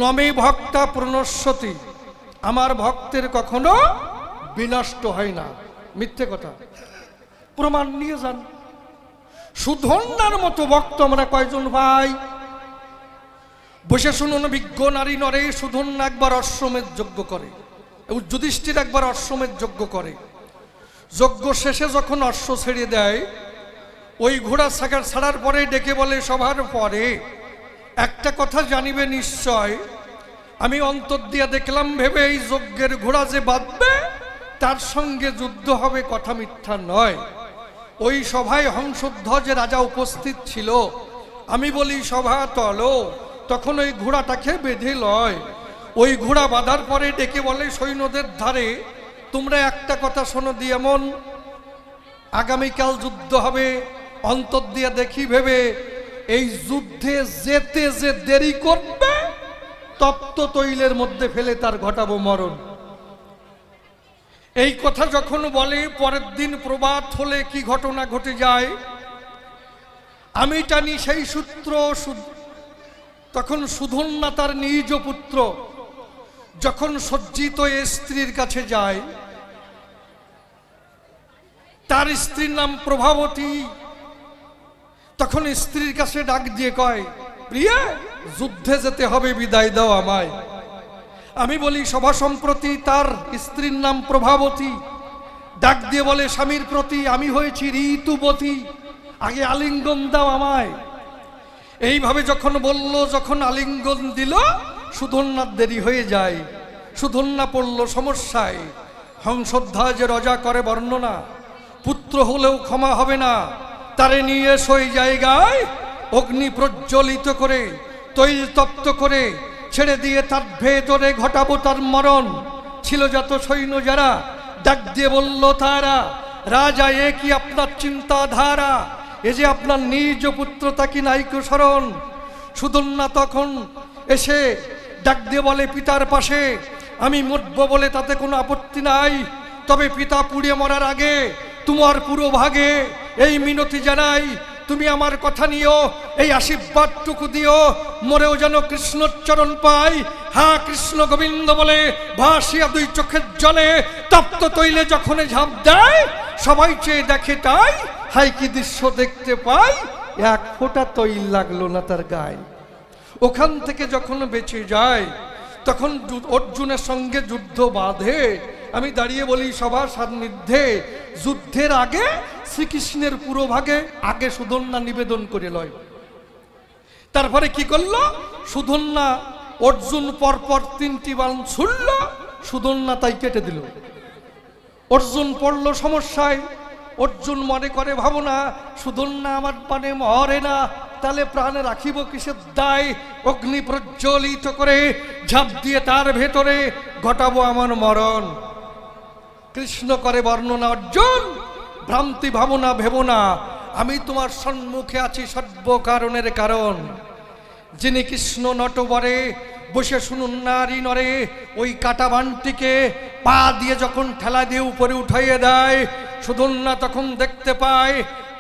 নমে ভক্তা প্রণশ্যতি, আমার ভক্তের কখনো বিনষ্ট হয় না। মিথ্যে কথা, প্রমাণ নিয়ে যান। সুধন্যার মতো ভক্ত আমরা কয়জন ভাই? বসে শুনুন, বিজ্ঞ নারী নরে সুধন্যা একবার অশ্বমেধ যজ্ঞ করে, যুধিষ্ঠির একবার অশ্বমেধ যজ্ঞ করে। যজ্ঞ শেষে যখন অশ্ব ছেড়ে দেয়, ওই ঘোড়া ছাড়ার পরে ডেকে বলে সভার পরে একটা কথা জানিবে নিশ্চয়, আমি অন্তর দিয়া দেখলাম ভেবে এই যজ্ঞের ঘোড়া যে বাঁধবে তার সঙ্গে যুদ্ধ হবে, কথা মিথ্যা নয়। ওই সভায় হংসধ্বজ রাজা উপস্থিত ছিল। আমি বলি সভা তলো, তখন ওই ঘোড়াটাকে বেঁধে লয়। ওই ঘোড়া বাঁধার পরে ডেকে বলে সৈন্যদের ধারে, তোমরা একটা কথা শোনো দিয়ে এমন, আগামীকাল যুদ্ধ হবে, অন্তর দিয়ে দেখি ভেবে এই যুদ্ধে যেতে যে দেরি করবে তপ্ত তৈলের মধ্যে ফেলে তার ঘটাবো মরণ। এই কথা যখন বলে, পরের দিন প্রভাত হলে কি ঘটনা ঘটে যায় আমি টানি সেই সূত্র। তখন সুধন্যা তার নিজ পুত্র যখন সজ্জিত স্ত্রীর কাছে যায়, তার স্ত্রীর নাম প্রভাবতী, তখন স্ত্রীর কাছে ডাক দিয়ে কয়, প্রিয়া যুদ্ধে যেতে হবে, বিদায় দাও আমায়। আমি বলি সভা সম্প্রতি তার স্ত্রীর নাম প্রভাবতী, ডাক দিয়ে বলে স্বামীর প্রতি, আমি হয়েছি ঋতুবতী, আগে আলিঙ্গন দাও আমায়। এইভাবে যখন বলল, যখন আলিঙ্গন দিল, সুধন্যার দেরি হয়ে যায়। সুধন্যা পড়ল সমস্যায়। হংসধ্বজ রজা করে বর্ণনা, পুত্র হলেও ক্ষমা হবে না, তারে নিয়ে সই জায়গায় অগ্নি প্রজ্বলিত করে তৈল তপ্ত করে ছেড়ে দিয়ে তার ভেতরে ঘটাবো তার মরণ। ছিল যত সৈন্য যারা, ডাক দিয়ে বলল তারা, রাজা এ কি আপনার চিন্তাধারা, এ যে আপনার নিজ পুত্র, তা কি নাইক স্মরণ। সুধন্যা তখন এসে ডাক দিয়ে বলে, পিতার পাশে আমি মরব বলে তাতে কোনো আপত্তি নাই, তবে পিতা পুড়ে মরার আগে তোমার পুরো ভাগে এই মিনতি জানাই, তুমি আমার কথা নিও, এই আশীর্বাদটুকু দিও, মরেও যেন কৃষ্ণর চরণ পাই। হ্যাঁ কৃষ্ণ গোবিন্দ বলে ভাসিয়া দুই চোখের জলে তপ্ত তৈলে যখন ঝাঁপ দেয়, সবাই চেয়ে দেখে তাই, হাই কি দৃশ্য দেখতে পাই, এক ফোঁটা তৈল লাগলো না তার গায়ে। ওখান থেকে যখন বেঁচে যায়, তখন অর্জুনের সঙ্গে যুদ্ধ বাঁধে। আমি দাঁড়িয়ে বলি সবার সান্নিধ্যে, যুদ্ধের আগে শ্রীকৃষ্ণের পুরো ভাগে আগে সুধন্যা নিবেদন করে লয়। তারপরে কি করলো, সুধন্যা অর্জুন পরপর 3টি বাণ ছুড়ল, সুধন্যা তাই কেটে দিল। অর্জুন পড়ল সমস্যায়। অর্জুন মনে করে ভাবনা, সুধন্যা আমার মানে মরে না, তাহলে প্রাণে রাখিব কিসের দায়। অগ্নি প্রজ্বলিত করে ঝাঁপ দিয়ে তার ভেতরে ঘটাবো আমার মরণ। কৃষ্ণ করে বর্ণনা, অর্জুন ভ্রান্তি ভাবনা ভেবো না, আমি তোমার সম্মুখে আছি সর্ব কারণের কারণ। যিনি কৃষ্ণ নটবরে বসে শুনুন নারী নরে, ওই কাটা বানটিকে পা দিয়ে যখন ঠেলা দিয়ে উপরে উঠাইয়ে দেয়, সুধন্যা তখন দেখতে পায়,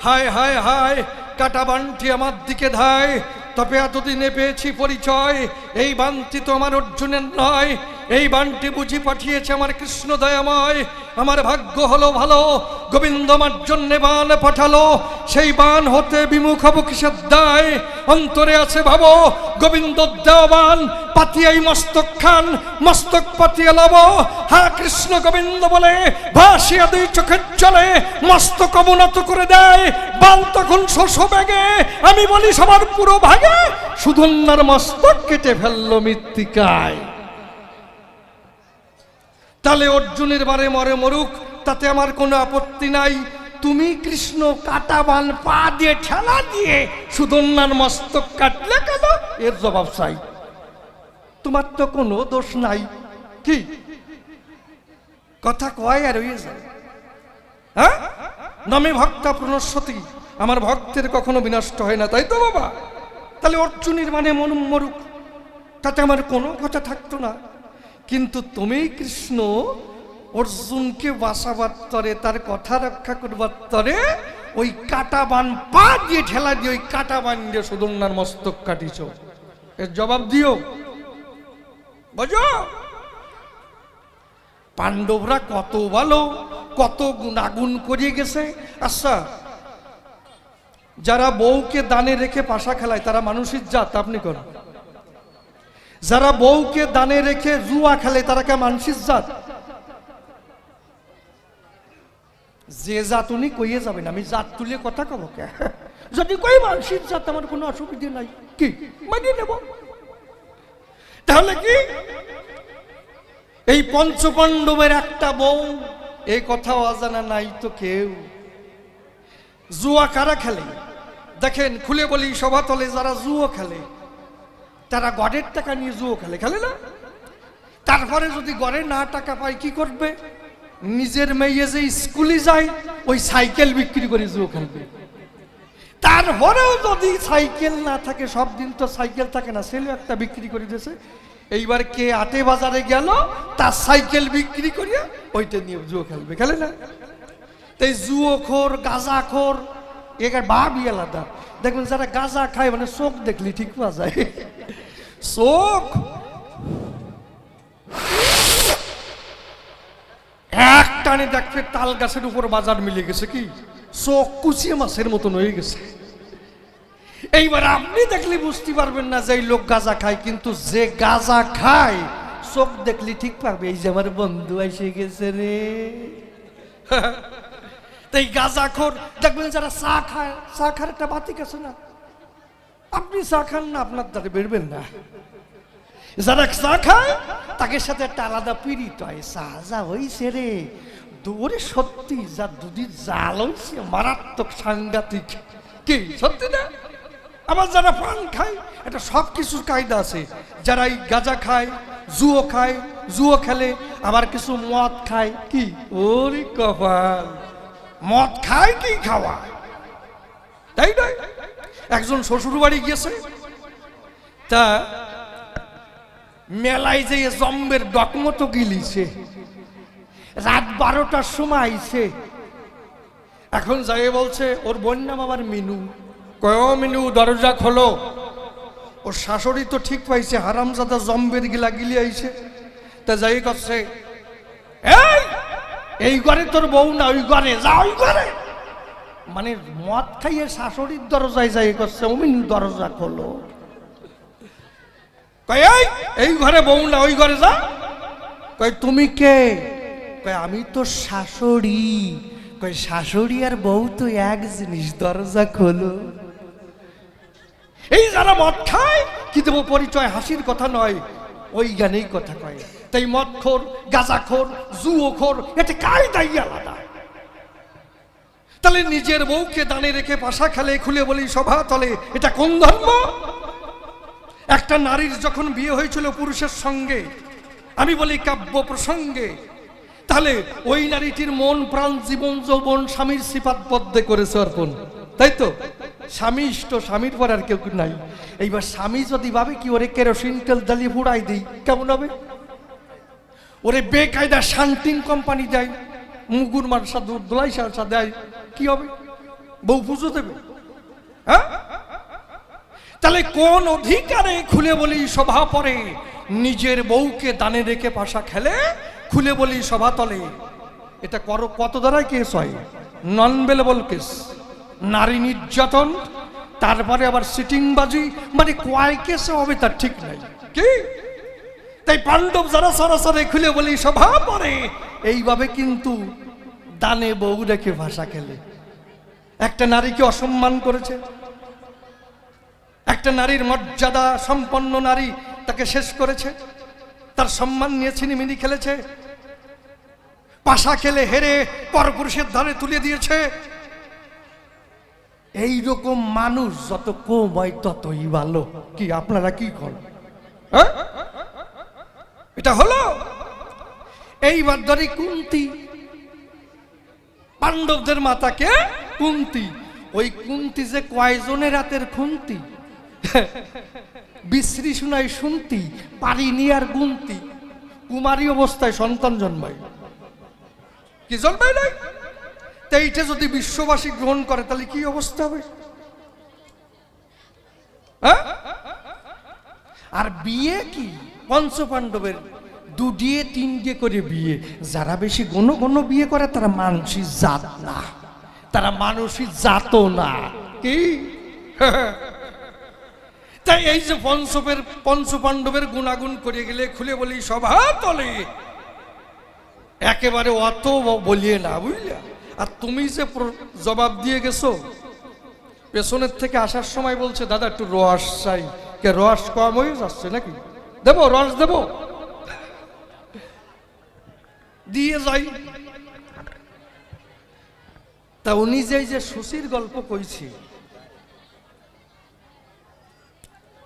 হায় হায় হায়, কাটা বানটি আমার দিকে ধায়। তবে এতদিনে পেয়েছি পরিচয়, এই বানটি তো আমার অর্জুনের নয়, এই বানটি বুঝি পাঠিয়েছে আমার কৃষ্ণ দয়াময়। আমার ভাগ্য হলো ভালো, গোবিন্দ আমার জন্যে বান পাঠালো, সেই বান হতে বিমুখ হব কিসের দায়। অন্তরে আছে ভাবো গোবিন্দ দেওয়ান, পাতিয়াই মস্তক খান, মস্তক পাতিয়া লব। হ্যাঁ কৃষ্ণ গোবিন্দ বলে ভাসিয়া দুই চোখের জলে মস্তক অবনত করে দেয়। বান তখন শোষ বেগে, আমি বলি সবার পুরো ভাগে, সুধন্যার মস্তক কেটে ফেললো মৃত্তিকায়। তাহলে অর্জুনের বারে মরে মরুক, তাতে আমার কোনো আপত্তি নাই। তুমি কৃষ্ণ কাটাবান পা দিয়ে ঠেলা দিয়ে সুদর্ণার মস্তক কাটলে কেন, এর জবাব চাই। তোমার তো কোনো দোষ নাই। কি কথা কয় আর হয়ে যায়। হ্যাঁ, নামে ভক্তা প্রণশ্যতি, আমার ভক্তের কখনো বিনষ্ট হয় না, তাই তো বাবা? তাহলে অর্জুনের মানে মন মরুক, তাতে আমার কোনো কথা থাকতো না। কিন্তু তুমি কৃষ্ণ অর্জুনকে বাঁচাবার তরে, তার কথা রক্ষা করবার তরে ওই কাটা বান পা দিয়ে ঠেলা দিয়ে ওই কাটা বান দিয়ে সুদর্ণার মস্তক কাটিছ, এর জবাব দিও। বুঝো, পাণ্ডবরা কত ভালো, কত গুণাগুণ করিয়ে গেছে। আচ্ছা, যারা বউকে দানে রেখে পাশা খেলায় তারা মানুষের জাত, আপনি কোন? যারা বউকে দানে রেখে জুয়া খেলে তারা কে মানুষের জাত? যে জাত উনি কইয়ে যাবেন, আমি জাত তুলে কথা কব কে? যদি কই মানুষের জাত আমার কোনো অসুবিধে নাই, কি মানিয়ে নেব। তাহলে কি এই পঞ্চপাণ্ডবের একটা বউ, এই কথা অজানা নাই তো কেউ। জুয়া কারা খেলে দেখেন, খুলে বলি সভাতলে, যারা জুয়ো খেলে তারা গড়ের টাকা নিয়ে জুয়ো খেলে, খেলে না? তারপরে যদি গড়ে না টাকা পায় কি করবে? নিজের মেয়ে যে স্কুলে যায় ওই সাইকেল বিক্রি করে জুয়ো খেলবে। তারপরেও যদি সাইকেল না থাকে, সব দিন তো সাইকেল থাকে না, ছেলে একটা বিক্রি করে দিয়েছে, এইবার কে আটে বাজারে গেল তার সাইকেল বিক্রি করিয়া ওইটা নিয়ে জুয়ো খেলবে, খেলে না? তাই জুয়োখোর, গাঁজাখোর এর ভাবই আলাদা। দেখবেন যারা গাঁজা খায় মানে চোখ দেখলি ঠিক পাওয়া যায়, চোখ এক টানে দেখবে তাল গাছের উপর বাজার মিলে গেছে, কি চোখ কুচিয়ে মাছের মতন হয়ে গেছে। এইবার আপনি দেখলে বুঝতে পারবেন না যে এই লোক গাঁজা খায়, কিন্তু যে গাঁজা খায় চোখ দেখলি ঠিক পারবে, এই যে আমার বন্ধু এসে গেছে রে। এই গাঁজাখোর দেখবেন যারা চা খায়, চা খার একটা বাতিক আছে না, আপনি চা খান না আপনার দ্বারা বেরবেন না। যারা চা খায় তাকে সাথে একটা আলাদা পীড়িত হয়, চা যা হইছে রে, দূরে সত্যি যা দুধি জাল হইছে মারাত্মক সাংঘাতিক, কি সত্যি না? আবার যারা পান খায়, এটা সব কিছুর কায়দা আছে। যারা এই গাঁজা খায়, জুয়ো খায়, জুয়ো খেলে, আবার কিছু মদ খায়, কি ওরে কপাল, মদ খায় কি খাওয়া, তাই নয়? একজন শ্বশুর বাড়ি গিয়েছে, তা মেলায় যে জম্বের ডকমতো গিলিছে, রাত 12টার সময় আইছে। এখন যাই বলছে ওর বোন নাম আবার মিনু, কয় মিনু দরজা খোলো। ওর শাশুড়ি তো ঠিক পাইছে, হারামজাদা জম্বের গিলা গিলি আইছে। তা যাই করছে, এই ঘরে তোর বউ না, ওই ঘরে যা, ওই ঘরে। মানে মদ খাইয়ে শাশুড়ির দরজায় যাই করছে, অমিন দরজা খোলো। কয় এই ঘরে বউ না, ওই ঘরে যা। কয় তুমি কে? কয় আমি তো শাশুড়ি। কয় শাশুড়ি আর বউ তো এক জিনিস, দরজা খোলো। এই যারা মদ খায় কি দেবো পরিচয়, হাসির কথা নয়, ওই জ্ঞানেই কথা কয়। তাই মদখোর, গাঁজাখোর, জুয়োখোর, এটা কায়দাই আলাদা। তাহলে নিজের বউকে দানে রেখে পাশা খেলে, খুলে বলি সভা তলে, এটা কোন ধর্ম? একটা নারীর যখন বিয়ে হয়েছিল পুরুষের সঙ্গে, আমি বলি কাব্য প্রসঙ্গে, তাহলে ওই নারীটির মন প্রাণ জীবন যৌবন স্বামীর সিফাত বদ্ধে করেছে অর্পণ, তাই তো? স্বামী ইষ্ট, স্বামীর পর আর কেউ নাই। এইবার স্বামী যদি ভাবে কি ওরে কেরোসিন তেল জ্বালিয়ে ফুড়াই দিই, কেমন হবে? ওরে বেকায়দা শান্তিন কোম্পানি দেয়, মুগুর মার্শা দোলাই সারসা দেয়, কি হবে? বউ পুজো দেবে? হ্যাঁ, তাহলে কোন অধিকারে খুলে বলি সভা পরে নিজের বউকে দানে রেখে পাশা খেলে, খুলে বলি সভা তলে? এটা কত দ্বারাই কেস হয়? নন বেলেবল কেস, নারী নির্যাতন, তারপরে আবার সিটিংবাজি, মানে কয় কেসে হবে তার ঠিক নাই, কি? তাই পাণ্ডব যারা সরাসরি খুলে বলি সভা পরে এইভাবে কিন্তু দানে বউ রেখে ভাষা খেলে, একটা নারীকে অসম্মান করেছে, একটা নারীর মর্যাদা সম্পন্ন নারী তাকে শেষ করেছে, তার সম্মান নিয়ে ছিনিমিনি খেলেছে। পাশা খেলে হেরে পরপুরুষের ধারে তুলে দিয়েছে। এই রকম মানুষ যত কম হয় ততই ভালো। কি আপনারা কি করেন? এটা হলো। এইবার ধরি কুন্তী, পাণ্ডবদের মাতাকে কুন্তী। ওই কুন্তী যে কয়জনের রাতের খুন্তি, বিশ্রী শুনাই শুনতি, পারিনি আর গুনতি। কুমারী অবস্থায় সন্তান জন্মায়, কি জন্মায় নাই? তো এইটা যদি বিশ্ববাসী গ্রহণ করে তাহলে কি অবস্থা হবে? আর বিয়ে কি পঞ্চপাণ্ডবের 2 দিয়ে 3 দিয়ে করে বিয়ে। যারা বেশি ঘন ঘন বিয়ে করে তারা মানসিক জাত না, তারা মানসিক জাত না। কি তাই এই যে পঞ্চপাণ্ডবের গুণাগুণ করে গেলে খুলে বলি সভা তলে, একেবারে অত বলিয়ে না, বুঝলে? আর তুমি যে জবাব দিয়ে গেছো, পেছনের থেকে আসার সময় বলছে দাদা একটু রস চাই। কে রস কম হয়ে যাচ্ছে নাকি? দেবো, রস দেবো, দিয়ে যাই। তা উনি যে সুশীর গল্প কইছি,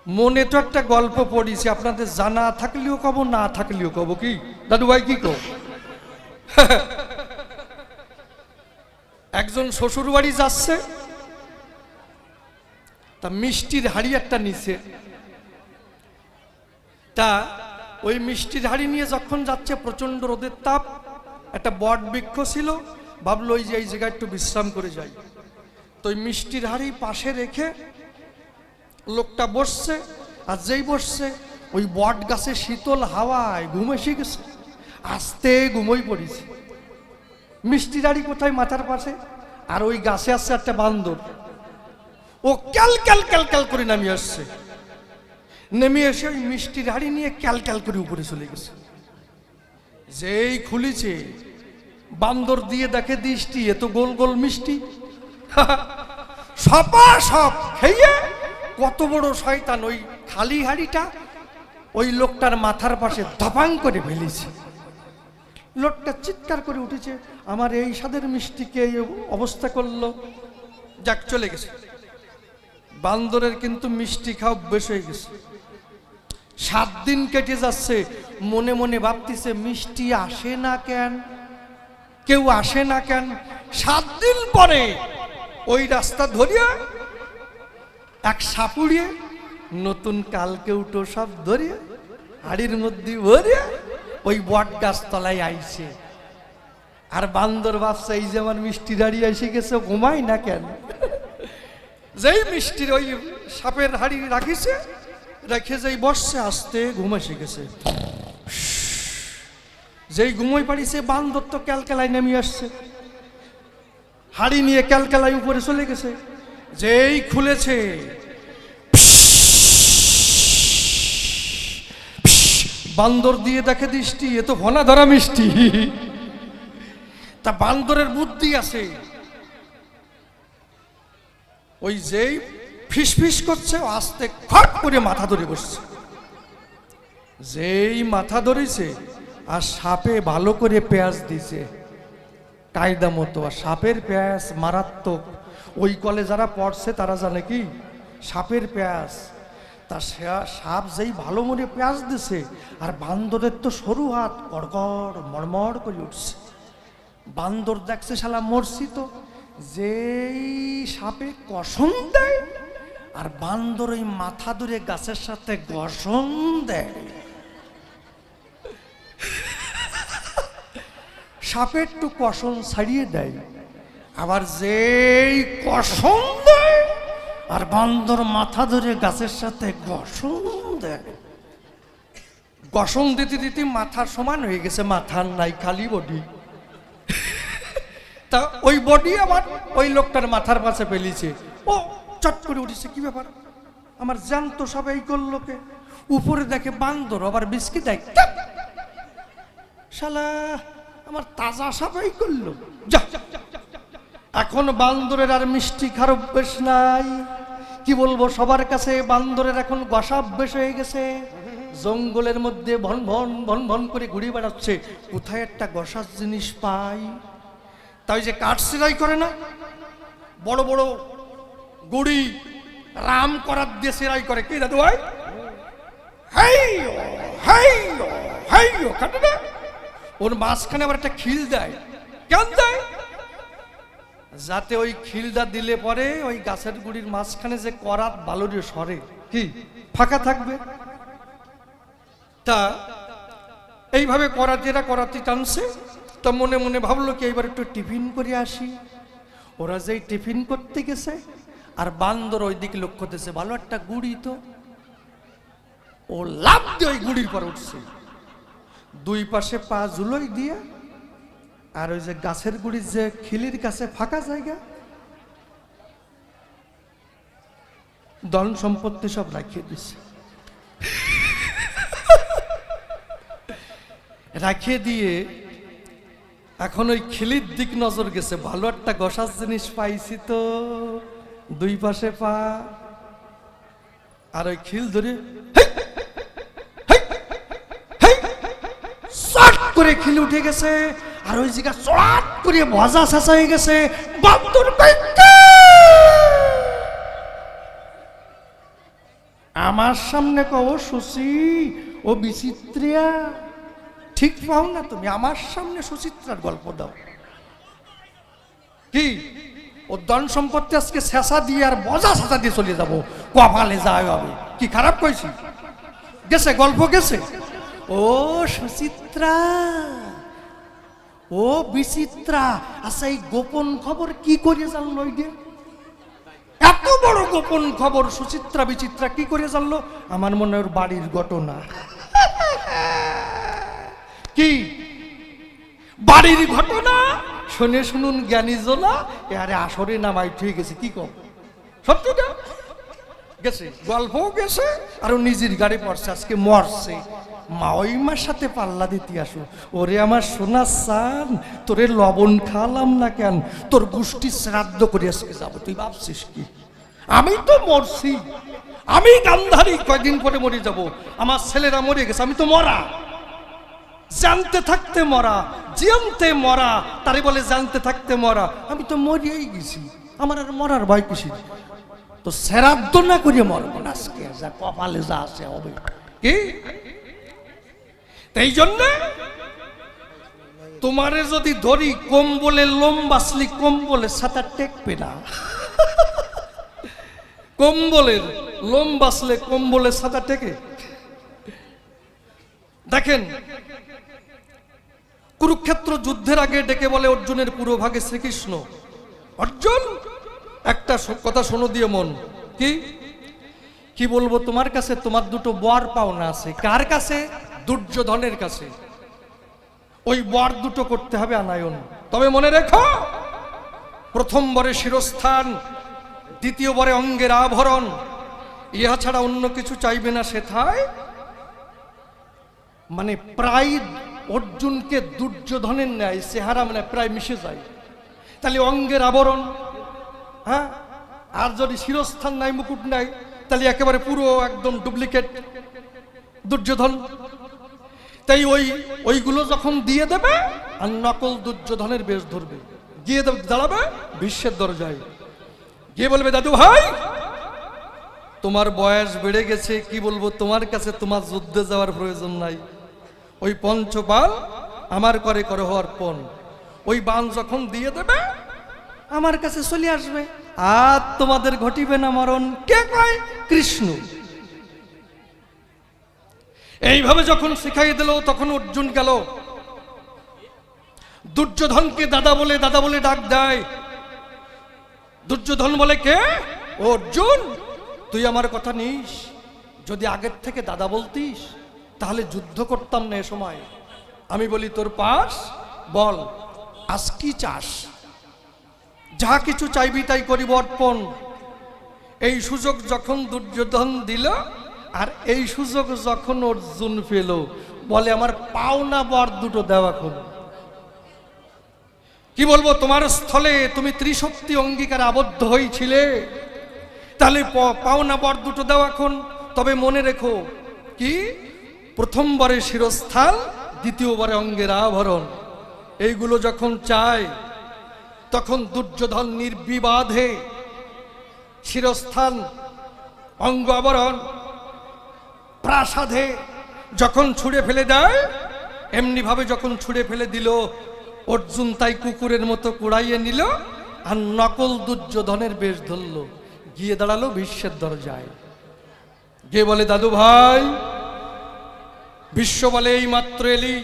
মনে তো একটা গল্প পড়িছি, আপনাদের জানা থাকলেও কব, না থাকলেও কব। কি দাদু ভাই কি কব? একজন শ্বশুর বাড়ি যাচ্ছে, তা মিষ্টির হাড়ি একটা নিচে। তা ওই মিষ্টির হাড়ি নিয়ে যখন যাচ্ছে, প্রচন্ড রোদের তাপ, একটা বট বৃক্ষ ছিল, ভাবলো ওই যে এই জায়গায় একটু বিশ্রাম করে যাই। তো ওই মিষ্টির হাড়ি পাশে রেখে লোকটা বসছে, আর যেই বসছে ওই বট গাছে শীতল হাওয়ায় ঘুম এসে গেছে, আস্তে ঘুমোই পড়েছে। মিষ্টির হাড়ি কোথায়? মাথার পাশে। আর ওই গাছে আসছে একটা বান্দর, ও ক্যাল ক্যাল ক্যাল ক্যাল করে নামিয়ে আসছে। নেমে এসে ওই মিষ্টির হাড়ি নিয়ে ক্যাল ক্যাল করে উপরে চলে গেছে। যেই খুলেছে, বান্দর দিয়ে দেখে দৃষ্টি, এ তো গোল গোল মিষ্টি। সপা সপ খেয়ে কত বড় শয়তান, ওই খালি হাড়িটা ওই লোকটার মাথার পাশে ধপাং করে ফেলেছে। লোকটা চিৎকার করে উঠেছে, আমার এই স্বাদের মিষ্টিকে এই অবস্থা করলো। যাক, চলে গেছে। বান্দরের কিন্তু মিষ্টি খাওয়া অভ্যেস হয়ে গেছে। 7 দিন কেটে যাচ্ছে, মনে মনে ভাবতেছে মিষ্টি আসে না কেন, কেউ আসে না কেন। 7 দিন পরে ওই রাস্তা ধরিয়া এক সাপুড়িয়ে নতুন কালকে উঠো সব ধরিয়া হাড়ির মধ্যে ভরিয়া ওই বট গাছ তলায় আইছে। আর বান্দর ভাবছে এই যে আমার মিষ্টির হাড়ি এসে গেছে, ঘুমাই না কেন? যেই মিষ্টির ওই সাপের হাড়ি রাখিছে, রেখে যেই বসছে, আস্তে ঘুম এসে গেছে। যেই ঘুমোই পাড়িছে, বান্দর তো ক্যালকেলায় নেমে আসছে, হাড়ি নিয়ে ক্যালকেলায় উপরে চলে গেছে। যেই খুলেছে, বান্দর দিয়ে দেখে দৃষ্টি, এ তো ভনা ধরা মিষ্টি। তা বান্দরের বুদ্ধি আছে, ওই যেই ফিস ফিস করছে, আস্তে খট করে মাথা ধরে বসছে। যেই মাথা ধরেছে, আর সাপে ভালো করে পেঁয়াজ দিছে কায়দা মতো। আর সাপের পেঁয়াজ মারাত্মক, ওই কলে যারা পড়ছে তারা জানে কি সাপের পেঁয়াজ। তা সাপ যেই ভালো মনে পেঁয়াজ দিছে, আর বান্দরের তো সরু হাত, গড়গড় মড়মড় করে উঠছে। বান্দর দেখছে শালা মরছি তো, যেই সাপে কসম দেয়, আর বান্দর ওই মাথা ধরে গাছের সাথে ঘষণ দেয়। সাপে একটু কসম ছাড়িয়ে দেয়, আবার যেই কসম দেয়, আর বান্দর মাথা ধরে গাছের সাথে ঘষণ দেয়। ঘষণ দিতে দিতে মাথার সমান হয়ে গেছে, মাথার নাই, খালি বডি। তা ওই বডি আবার ওই লোকটার মাথার পাশে ফেলিছে। ও চট করে উঠেছে, কি ব্যাপার, আমার জ্যান্ত সব এই করলো কে? উপরে দেখে বান্দর, আবার বিস্কি দেয়, শালা আমার তাজা সাপ এই করলো। যা, এখন বান্দরের আর মিষ্টি খার অভ্যেস নাই। কি বলবো, সবার কাছে বান্দরের এখন গসা অভ্যেস হয়ে গেছে। জঙ্গলের মধ্যে ভন ভন ভন ভন করে ঘুরে বেড়াচ্ছে, কোথায় একটা গসার জিনিস পাই। তাই যে কাঠ সেলাই করে না, বড় বড় গুড়ি রাম করার দিয়ে সেলাই করে, কি দাদু ভাই? কাটে না, ওর মাঝখানে আবার একটা খিল দেয়। কেন দেয়? যাতে ওই খিলটা দিলে পরে ওই গাছের গুড়ির মাঝখানে যে করাত বালুরে সরে কি ফাঁকা থাকবে। তা এইভাবে করাতিরা করাতি টানছে। তা মনে মনে ভাবলো কি এইবার একটু টিফিন করে আসি। ওরা যেই টিফিন করতে গেছে আর বান্দর ওই দিকে লক্ষ্য করতেছে, ভালো একটা গুড়ি তো, ও লাফ দিয়ে ওই গুড়ির পর উঠছে, দুই পাশে পা ঝুলোই দিয়ে, আর ওই যে গাছের গুড়ির যে খিলির কাছে ফাঁকা জায়গা, ধন সম্পত্তি সব রাখিয়ে দিছে। রাখিয়ে দিয়ে এখন ওই খিলির দিক নজর গেছে, ভালো একটা গসার জিনিস পাইছি তো, দুই পাশে পা, আর ওই খিল ধরে শর্ট করে খিল উঠে গেছে, আর ওই জায়গা চড়াট করে ভজা শেষা হয়ে গেছে। বান্দর আমার সামনে কও সুচি, ও বিচিত্রিয়া, ঠিক পাও না তুমি? আমার সামনে সুচিত্রার গল্প দাও কি? ও ধন সম্পত্তি আজকে শেষা দিয়ে আর মজা শেষা দিয়ে চলে যাবো, কপালে যায় হবে কি? খারাপ কইছি? গেছে গল্প গেছে। ও সুচিত্রা, ও বিচিত্রা, আচ্ছা এই গোপন খবর কি করে জানলো? এত বড় গোপন খবর সুচিত্রা বিচিত্রা কি করে জানলো? আমার মনে হয় ওর বাড়ির ঘটনা। কি বাড়ির ঘটনা? শুনে শুনুন জ্ঞানী জোলা, আরে আসরে নামাই ঠিক গেছে। কি কম সত্যি না? গেছে, গল্পও গেছে, আর ও নিজের গাড়ি পড়ছে, আজকে মরছে। মা ওই মার সাথে পাল্লা দিতে আসো। ওরে আমার সোনা সান, তোরে লবণ খাওয়ালাম না কেন? তোর গোষ্ঠী শ্রাদ্ধ করে আজকে যাবো, তুই ভাবছিস কি? আমি তো মরছি, আমি গান্ধারী, কয়েকদিন পরে মরে যাব। আমার ছেলেরা মরে গেছে, আমি তো মরা, জানতে থাকতে মরা, জিয়ন্তে মরা, তারে বলে জানতে থাকতে মরা। আমি তো মরিয়াই গেছি, আমার আর মরার ভয় কিসি? তো শ্রাদ্ধ না করিয়ে মরবো না আজকে, যা কপালে যা আছে হবে। কি এই জন্য তোমারে যদি ধরি কম্বলে লোম বাসলি, কম্বলে ছাতা টেকবে না। কম্বলের লোম বাসলে কম্বলে ছাতা টেকে? দেখেন কুরুক্ষেত্র যুদ্ধের আগে ডেকে বলে অর্জুনের পুরো ভাগে শ্রীকৃষ্ণ, অর্জুন একটা কথা শোনো দিয়ে মন। কি কি বলবো তোমার কাছে? তোমার দুটো বর পাওনা আছে। কার কাছে? দুর্যোধনের কাছে। ওই বর দুটো করতে হবে আনায়ন। তবে মনে রেখো, প্রথম বরে শিরস্থান, দ্বিতীয় বরে অঙ্গের আভরণ, ইহা ছাড়া অন্য কিছু চাইবে না সেথায়। মানে প্রায় অর্জুনকে দুর্যোধনের ন্যায় চেহারা মানে প্রায় মিশে যায়। তাহলে অঙ্গের আবরণ, হ্যাঁ, আর যদি শিরস্থান নাই, মুকুট নাই, তাহলে একেবারে পুরো একদম ডুপ্লিকেট দুর্যোধন। তাই ওইগুলো যখন দিয়ে দেবে, আর নকল দুর্যোধনের বেশ ধরবে, গিয়ে দাঁড়াবে বিশ্বের দরজায়, গিয়ে বলবে, দাদু ভাই তোমার বয়স বেড়ে গেছে, কি বলবো তোমার কাছে, তোমার যুদ্ধে যাওয়ার প্রয়োজন নাই। ওই পঞ্চবাণ আমার করে করহ অর্পণ। ওই বাণ যখন দিয়ে দেবে, আমার কাছে চলে আসবে, আর তোমাদের ঘটিবে না মরণ। কে কয়? কৃষ্ণ। এইভাবে যখন শিখাই দিল, তখন অর্জুন গেল দুর্যোধনকে দাদা বলে ডাক দেয়। দুর্যোধন বলে, কে? অর্জুন, তুই আমার কথা নিস, যদি আগের থেকে দাদা বলতিস তাহলে যুদ্ধ করতাম না এ সময়। আমি বলি তোর পাস, বল আজ কি চাস? যা কিছু চাইবি তাই করিব অর্পণ। এই সুযোগ যখন দুর্যোধন দিল, আর এই সুযোগ যখন অর্জুন পেল, বলে আমার পাওনা বর দুটো দেওয়া করো। কি বলবো, তোমার স্থলে তুমি ত্রিশক্তি অঙ্গীকারে আবদ্ধ হয়েছিলে, তাহলে পাওনা বর দুটো দেওয়া এখন। তবে মনে রেখো, কি প্রথমবারে শিরস্থান, দ্বিতীয়বারে অঙ্গের আভরণ। এইগুলো যখন চায় তখন দুর্যোধন নির্বিবাদে শিরস্থান, অঙ্গ আবরণ প্রাসাদে যখন ছুঁড়ে ফেলে দেয়, এমনি ভাবে যখন ছুঁড়ে ফেলে দিল, অর্জুন তাই কুকুরের মতো কুড়াইয়ে নিল আর নকল দুর্যোধনের বেশ ধরল, গিয়ে দাঁড়ালো ভীষ্মের দরজায়, গিয়ে বলে, দাদু ভাই, ভীষ্ম বলে, এই মাত্র এলি,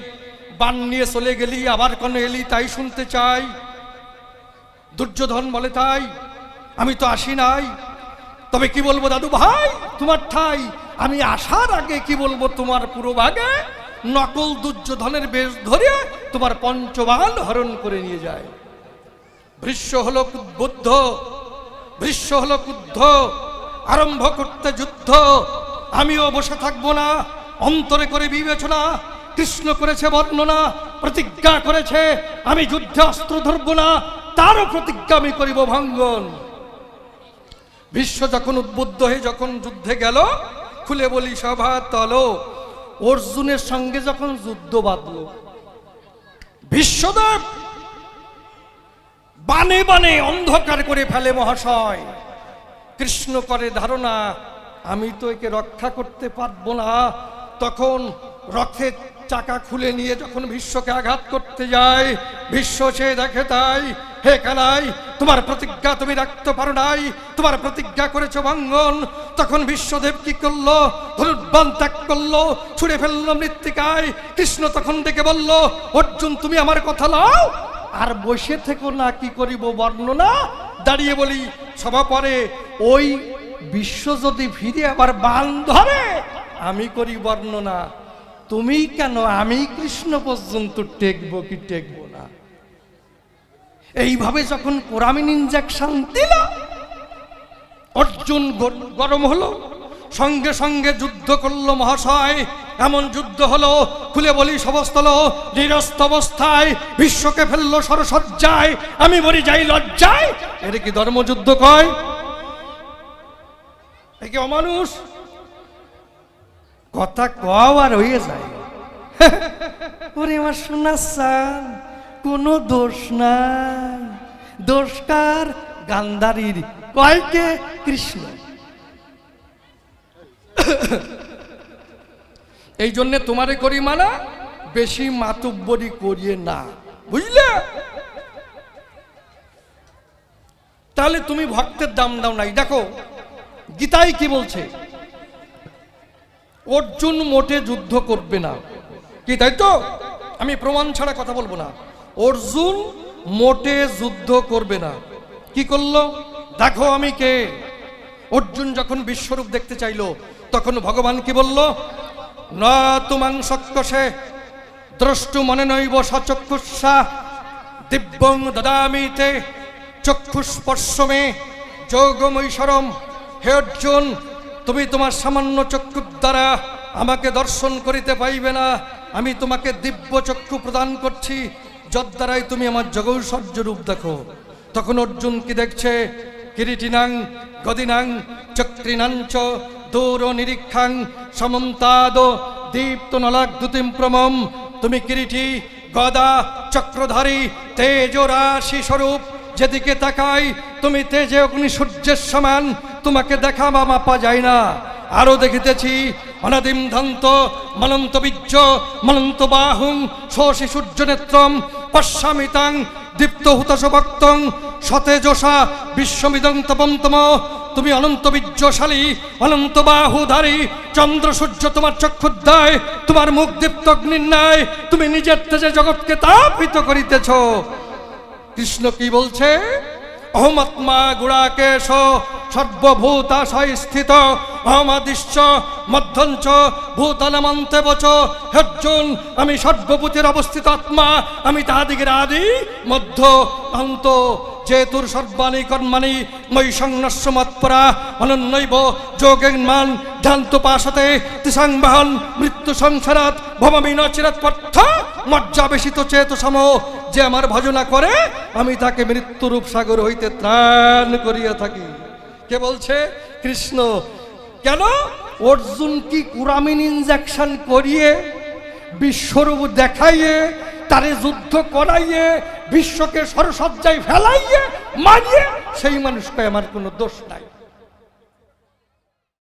বান নিয়ে চলে গেলি, আবার কেন এলি তাই শুনতে চাই। দুর্যোধন বলে, তাই আমি তো আসি নাই, তবে কি বলবো দাদু ভাই, তোমার ঠাই আমি আসার আগে কি বলবো, তোমার পুরো ভাগে নকল দুর্যোধনের বেশ ধরে তোমার পঞ্চবান হরণ করে নিয়ে যায়। ভীষ্ম হলো বুদ্ধ, ভীষ্ম হলো ক্রুদ্ধ, আরম্ভ করতে যুদ্ধ। আমিও বসে থাকবো না, অন্তরে করে বিবেচনা, কৃষ্ণ করেছে বর্ণনা, প্রতিজ্ঞা করেছে আমি যুদ্ধে অস্ত্র ধরবো না, তারও প্রতিজ্ঞা আমি করিব ভঙ্গন। ভীষ্ম যখন উদ্বুদ্ধ হয়ে যখন যুদ্ধে গেল, খুলে বলি সভা তলো, অর্জুনের সঙ্গে যখন যুদ্ধ বাঁধল, ভীষ্মদেব বানে বানে অন্ধকার করে ফেলে মহাশয়। কৃষ্ণ করে ধারণা আমি তো একে রক্ষা করতে পারবো না, তখন রথের চাকা খুলে নিয়ে যখন ভীষ্মকে আঘাত করতে যায়, ভীষ্ম সে দেখে তাই, হে কানাই, তোমার প্রতিজ্ঞা তুমি রাখতে পারো নাই, তোমার প্রতিজ্ঞা করেছো ভঙ্গন। তখন বিশ্বদেব কি করলো, ধনুর্বাণ ত্যাগ করলো, ছুড়ে ফেললো মৃত্তিকায়। কৃষ্ণ তখন ডেকে বলল, অর্জুন তুমি আমার কথা নাও, আর বসে থেকো না, কি করিব বর্ণনা। দাঁড়িয়ে বলি সভা পরে, ওই বিশ্ব যদি ফিরে আবার বান ধরে, আমি করি বর্ণনা, তুমি কেন আমি কৃষ্ণ পর্যন্ত টেকবো কি টেকবো না। এইভাবে যখন কোরামিন ইনজেকশন দিল, অর্জুন গরম হলো, সঙ্গে সঙ্গে যুদ্ধ করলো মহাশয়। এমন যুদ্ধ হলো, খুলে বলি সমস্তল, নিরস্ত অবস্থায় বিশ্বকে ফেললো সরসজ্জায়, আমি মরি যাই লজ্জায়। এর কি ধর্মযুদ্ধ কয়? একে অমানুষ কথা কও আর হয়ে যায়। ওরে আমার শোনা চান, কোনো দোষ নাই, দোষকার গান্ধারীর, কয়কে কৃষ্ণ। এই জন্যে তোমারে করি মানা, বেশি মাতুব্বরি করিয়ে না, বুঝলে? তাহলে তুমি ভক্তের দাম দাও নাই। দেখো গীতায় কি বলছে, অর্জুন মোটে যুদ্ধ করবে না, কি তাই তো? আমি প্রমাণ ছাড়া কথা বলবো না। অর্জুন মোটে যুদ্ধ করবে না, কি করলো দেখো আমি কে। অর্জুন যখন বিশ্বরূপ দেখতে চাইলো, তখন ভগবান কি বলল, না তুমাং সক্কশে দ্রষ্টু মনে নৈব সচক্ষুষা দিব্যং দদামিতে চক্ষুস্পর্শমে যোগমৈশ্বরম। হে অর্জুন, তুমি তোমার সামান্য চক্ষুর দ্বারা আমাকে দর্শন করিতে পাইবে না, আমি তোমাকে দিব্য চক্ষু প্রদান করছি, যদ দ্বারাই তুমি আমার জগৈশ্বর্য রূপ দেখো। তখন অর্জুন কি দেখছে, কিরীটিনাং গদিনাং চক্রিনাঞ্চ দূর নিরীক্ষাং সমন্তাদ দীপ্ত নলাগ্দুতিম প্রমম। তুমি কিরীটি, গদা, চক্রধারী, তেজ রাশি স্বরূপ, যেদিকে তাকাই তুমি তেজে অগ্নি সূর্যের সমান, তোমাকে দেখা বা মাপা যায় না। আরো দেখিতেছি অনাদিম ধান্ত মনন্ত বীর্য মনন্ত বাহুং শোষি সূর্য নেত্রম পশ্যামিতাং দীপ্ত হুতস ভক্তং সতেজসা বিশ্বমিদং তপন্তম। তুমি অনন্ত বীর্যশালী, অনন্ত বাহুধারী, চন্দ্র সূর্য তোমার চক্ষুদ্দয়, তোমার মুখ দীপ্ত অগ্নির ন্যায়, তুমি নিজের তেজে জগৎকে তাপিত করিতেছ। কৃষ্ণ কি বলছে, অহমাত্মা গুড়াকেশ সর্বভূতাশয় স্থিত অহমাদিশ্চ মধ্যঞ্চ ভূতানামন্তে বচ। অর্জুন, আমি সর্বভূতের অবস্থিত আত্মা, আমি তাহাদিগের আদি মধ্য অন্ত। চেতুর সর্বাণী কর্মাণি ময়ি সংনস্য মৎপরা অনন্যৈব যোগেন্মান ধ্যান্তোপাসতে তিসাং বাহন মৃত্যু সংসারাত ভবামি নচিরাত পার্থ মজ্জাবেশিত চেতসম। যে আমার ভজনা করে আমি তাকে মৃত্যুরূপ সাগর হইতে ত্রাণ করিয়া থাকি। কে বলছে? কৃষ্ণ। কেন? অর্জুন কি কুরামিন ইনজেকশন করিয়ে বিশ্বরূপ দেখাইয়ে তারে যুদ্ধ করাইয়ে বিশ্বকে সরসজ্জায় ফেলাইয়ে মারিয়ে সেই মানুষকে আমার কোনো দোষ নাই।